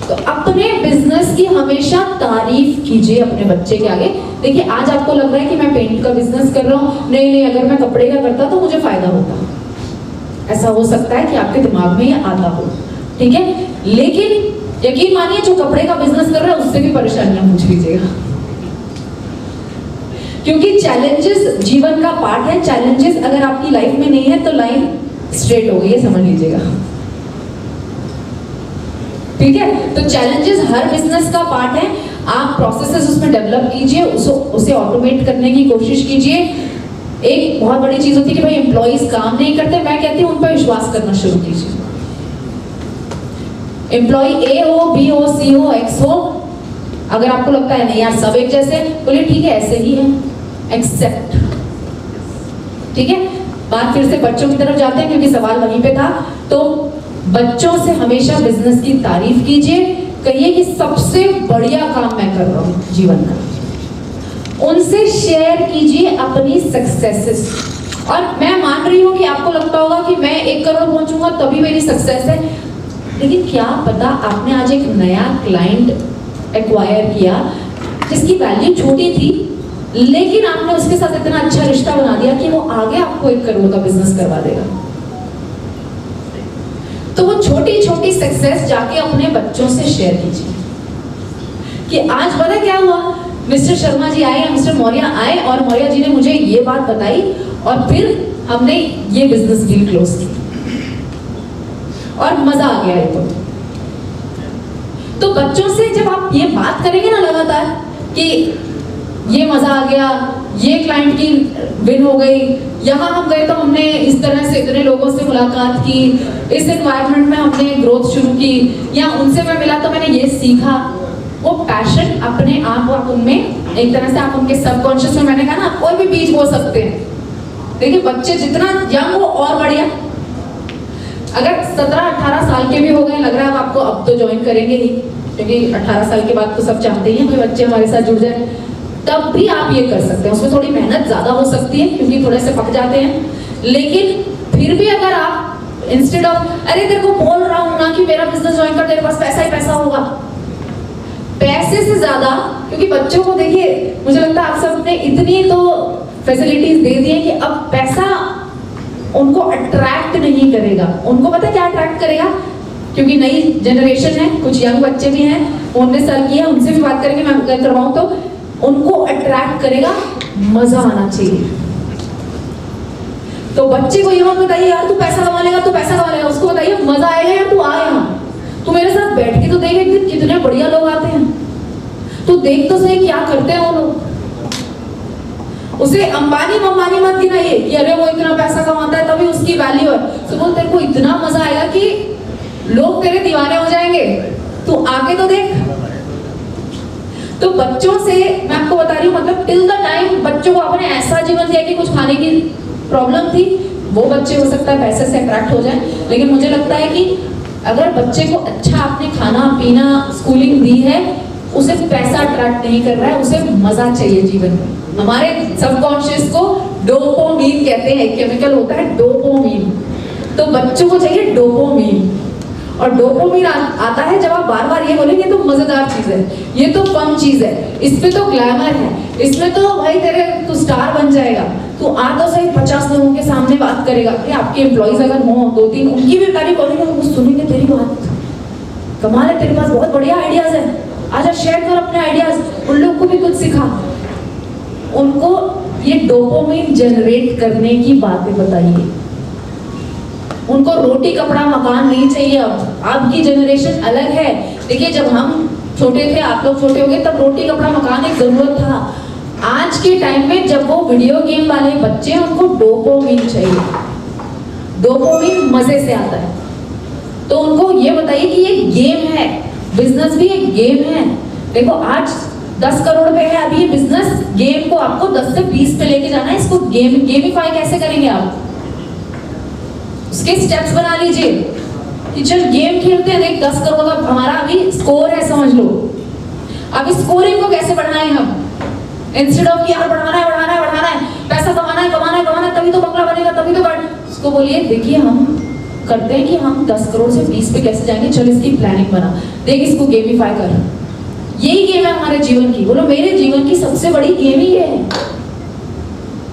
तो अपने बिजनेस की हमेशा तारीफ कीजिए अपने बच्चे के आगे। देखिए आज आपको लग रहा है कि मैं पेंट का बिजनेस कर रहा हूँ, नहीं अगर मैं कपड़े का करता तो मुझे फायदा होता। ऐसा हो सकता है कि आपके दिमाग में ये आता हो, ठीक है, लेकिन यकीन मानिए जो कपड़े का बिजनेस कर रहा है उससे भी परेशानियां पूछ लीजिएगा, क्योंकि चैलेंजेस जीवन का पार्ट है। चैलेंजेस अगर आपकी लाइफ में नहीं है तो लाइफ स्ट्रेट हो गई है, समझ लीजिएगा, ठीक है। तो चैलेंजेस हर बिजनेस का पार्ट है। आप प्रोसेसेस उसमें डेवलप कीजिए, उसे ऑटोमेट करने की कोशिश कीजिए। एक बहुत बड़ी चीज होती है कि भाई एम्प्लॉइज काम नहीं करते, मैं कहती हूँ उन पर विश्वास करना शुरू कीजिए। एम्प्लॉय ए हो, बी हो, सी हो, एक्स हो, अगर आपको लगता है नहीं यार सब एक जैसे, बोलिए ठीक है ऐसे ही है, एक्सेप्ट, ठीक है। बात फिर से बच्चों की तरफ जाते हैं क्योंकि सवाल वहीं पे था। तो बच्चों से हमेशा बिजनेस की तारीफ कीजिए, कहिए कि सबसे बढ़िया काम मैं कर रहा हूँ जीवन का। उनसे शेयर कीजिए अपनी सक्सेसेस। और मैं मान रही हूँ कि आपको लगता होगा कि मैं 1 करोड़ पहुंचूंगा तभी मेरी सक्सेस है, लेकिन क्या पता आपने आज एक नया क्लाइंट एक्वायर किया जिसकी वैल्यू छोटी थी, लेकिन आपने उसके साथ इतना अच्छा रिश्ता बना दिया कि वो आगे आपको 1 करोड़ का बिजनेस करवा देगा। तो वो छोटी छोटी सक्सेस जाके अपने बच्चों से शेयर कीजिए कि आज पता क्या हुआ, मिस्टर शर्मा जी आए, मिस्टर मौर्य आए और मौर्य जी ने मुझे ये बात बताई और फिर हमने ये बिजनेस डील क्लोज की और मजा आ गया है। तो बच्चों से जब आप ये बात करेंगे ना लगातार कि ये मजा आ गया, ये क्लाइंट की विन हो गई, यहाँ हम गए तो हमने इस तरह से इतने लोगों से मुलाकात की, इस एनवायरनमेंट में हमने ग्रोथ शुरू की, या उनसे मैं मिला तो मैंने ये सीखा, वो पैशन अपने आप उनमें एक तरह से आप उनके सबकॉन्शियस में, मैंने कहा ना कोई भी बीज बो सकते हैं। देखिए बच्चे जितना यंग हो और बढ़िया, अगर 17-18 साल के भी हो गए, लग रहा है आपको अब तो ज्वाइन करेंगे ही, क्योंकि 18 साल के बाद तो सब चाहते ही हैं कोई बच्चे हमारे साथ जुड़ जाए, तब भी आप ये कर सकते हैं। उसमें थोड़ी मेहनत ज्यादा हो सकती है क्योंकि थोड़े से पक जाते हैं, लेकिन फिर भी अगर आप इंस्टेड ऑफ अरे तेरे को बोल रहा हूं ना कि मेरा बिजनेस ज्वाइन कर, तेरे पास पैसा ही पैसा होगा, पैसे से ज्यादा, क्योंकि बच्चों को देखिए मुझे लगता है आप सबने इतनी तो फैसिलिटीज दे दी है कि अब पैसा उनको अट्रैक्ट नहीं करेगा। उनको पता है क्या अट्रैक्ट करेगा, क्योंकि नई जनरेशन है, कुछ यंग बच्चे भी हैं, 19 साल की है, उनसे भी बात करेंगे, मैं अगर करवाऊं तो उनको अट्रैक्ट करेगा मजा आना चाहिए। तो बच्चे को ये मत बताइए यार तू पैसा कमा लेगा, तू पैसा कमा लेगा, उसको बताइए मजा आएगा यार तू आ यहाँ, तू मेरे साथ बैठ के तो देख कितने बढ़िया लोग आ देख तो सही क्या करते हैं वो लोग। उसे अंबानी मत गिनाइए कि अरे वो इतना पैसा कमाता है तभी उसकी वैल्यू है। तो बोल तेरे को इतना मजा आएगा कि लोग तेरे दीवाने हो जाएंगे, तू आके तो देख। तो बच्चों से मैं आपको बता रही हूँ, मतलब टिल द टाइम बच्चों को आपने ऐसा जीवन दिया कि कुछ खाने की प्रॉब्लम थी, वो बच्चे हो सकता है पैसे से अट्रैक्ट हो जाए, लेकिन मुझे लगता है कि अगर बच्चे को अच्छा आपने खाना पीना स्कूलिंग दी है, उसे पैसा अट्रैक्ट नहीं कर रहा है, उसे मजा चाहिए जीवन में। हमारे सबकॉन्शियस को डोपामिन कहते हैं, केमिकल होता है डोपामिन। तो बच्चों को चाहिए डोपामिन, और डोपामिन आता है जब आप बार बार ये बोलेंगे तो मजेदार चीज है, ये तो फन चीज है, इसमें तो ग्लैमर है, इसमें तो भाई तेरे तू स्टार बन जाएगा, तू आ तो सही 50 लोगों के सामने बात करेगा। आपके एम्प्लॉइज अगर हो 2-3 उनकी भी तारीफ करेंगे, वो सुनेंगे तेरी बात, कमाल है तेरे पास बहुत बढ़िया आइडियाज है, आजा शेयर कर अपने आइडियाज, उन लोग को भी कुछ सिखा। उनको ये डोपामिन जनरेट करने की बातें बताइए। उनको रोटी कपड़ा मकान नहीं चाहिए। अब की जनरेशन अलग है। देखिए जब हम छोटे थे, आप लोग छोटे होंगे, तब रोटी कपड़ा मकान एक जरूरत था। आज के टाइम में जब वो वीडियो गेम वाले बच्चे हैं, उनको डोपामिन चाहिए। डोपामिन मजे से आता है, तो उनको ये बताइए कि ये गेम है, बिजनेस भी एक गेम है। देखो आज 10 करोड़ पे है अभी ये बिजनेस, गेम को आपको 10 से 20 पे लेके जाना है। इसको गेमिफाई कैसे करेंगे आप? उसके स्टेप्स बना लीजिए कि चल गेम खेलते हैं, देख 10 करोड़ का हमारा अभी स्कोर है समझ लो। अब इस स्कोरिंग को कैसे बढ़ाएं हम? इंस्टेड ऑफ कि यार बढ़ाना है पैसा कमाना है तभी तो बंगला बनेगा, तभी तो उसको बोलिए देखिए हम करते हैं कि हम 10 करोड़ से 20 पे कैसे जाएंगे, चल इसकी प्लानिंग बना, देख इसको गेमिफाई कर। यही गेम है हमारे जीवन की। बोलो मेरे जीवन की सबसे बड़ी गेम ही ये है,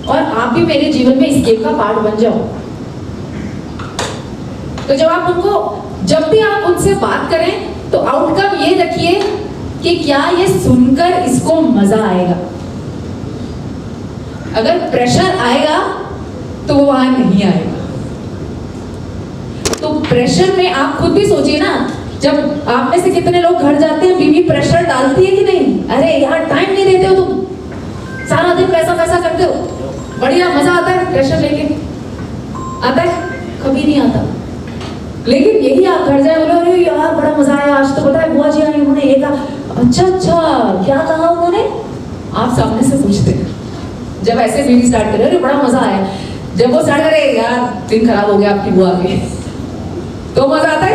और आप भी मेरे जीवन में इस गेम का पार्ट बन जाओ। तो जब भी आप उनसे बात करें तो आउटकम ये रखिए कि क्या ये सुनकर इसको मजा आएगा। अगर प्रेशर आएगा तो वो वहां नहीं आएगा। तो प्रेशर में आप खुद भी सोचिए ना, जब आप में से कितने लोग घर जाते हैं, बीवी प्रेशर डालती है कि नहीं, अरे यार टाइम नहीं देते हो तुम, सारा दिन पैसा करते हो, बढ़िया मजा आता है प्रेशर लेके, आता है? कभी नहीं आता। लेकिन यही आप घर जाए बोलो अरे यार बड़ा मजा आया, आज तो पता है बुआ जी आई उन्होंने ये कहा, अच्छा क्या कहा उन्होंने, आप सामने से पूछते हैं। जब ऐसे बीवी स्टार्ट करे अरे बड़ा मजा आया, जब वो स्टार्ट करे यार दिन खराब हो गया आपकी बुआ के, तो मजा आता है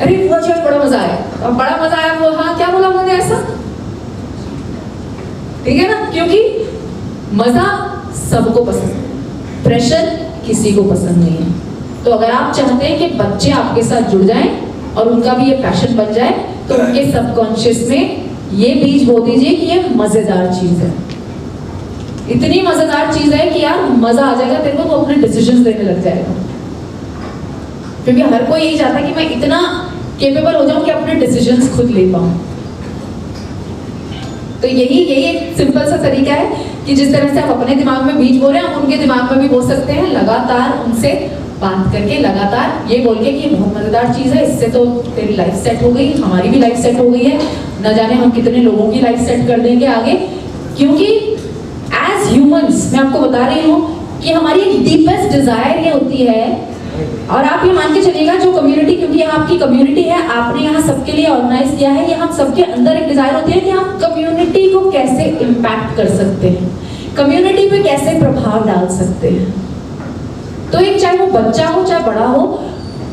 अरे बुआ जी बड़ा मजा आया, अब बड़ा मजा आया वो, हाँ क्या बोला उन्होंने ऐसा, ठीक है ना? क्योंकि मजा सबको पसंद है, प्रेशर किसी को पसंद नहीं है। तो अगर आप चाहते हैं कि बच्चे आपके साथ जुड़ जाएं और उनका भी ये पैशन बन जाए, तो उनके सबकॉन्शियस में ये बीज बो दीजिए कि ये मजेदार चीज है, इतनी मजेदार चीज है कि यार मजा आ जाएगा तेरे को, तो अपने डिसीजंस लेने लग जाएगा। क्योंकि हर कोई यही चाहता है कि मैं इतना केपेबल हो जाऊं कि अपने डिसीजंस खुद ले पाऊं। तो यही एक सिंपल सा तरीका है कि जिस तरह से आप अपने दिमाग में बीज बो रहे हैं, आप उनके दिमाग में भी बो सकते हैं। लगातार उनसे बात करके, लगातार ये बोल के कि बहुत मजेदार चीज है, इससे तो तेरी लाइफ सेट हो गई, हमारी भी लाइफ सेट हो गई है, न जाने हम कितने लोगों की लाइफ सेट कर देंगे आगे। क्योंकि एज ह्यूमंस मैं आपको बता रही हूँ कि हमारी डीपेस्ट डिजायर ये होती है, और आप ये मान के चलिएगा जो कम्युनिटी, क्योंकि यहाँ आपकी कम्युनिटी है, आपने यहाँ सबके लिए ऑर्गेनाइज किया है, ये हम सबके अंदर एक डिजायर होती है कि हम कम्युनिटी को कैसे इम्पैक्ट कर सकते हैं, कम्युनिटी पे कैसे प्रभाव डाल सकते हैं। तो एक चाहे वो बच्चा हो चाहे बड़ा हो,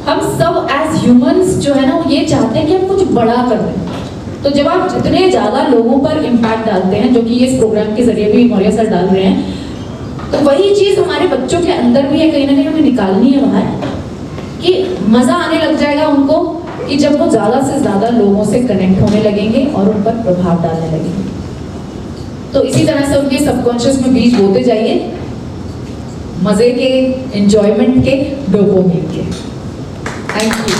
हम सब एज ह्यूमंस जो है ना वो ये चाहते हैं कि हम कुछ बड़ा कर दें। तो जब आप जितने ज्यादा लोगों पर इम्पैक्ट डालते हैं, जो कि ये इस प्रोग्राम के जरिए भी मौर्य सर डाल रहे हैं, तो वही चीज हमारे बच्चों के अंदर भी है, कहीं ना कहीं हमें निकालनी है बाहर, कि मजा आने लग जाएगा उनको कि जब वो ज्यादा से ज्यादा लोगों से कनेक्ट होने लगेंगे और उन पर प्रभाव डालने लगेंगे। तो इसी तरह से उनके सबकॉन्शियस में बीज बोते जाइए, मजे के, एंजॉयमेंट के, डोपामिन के। Thank you.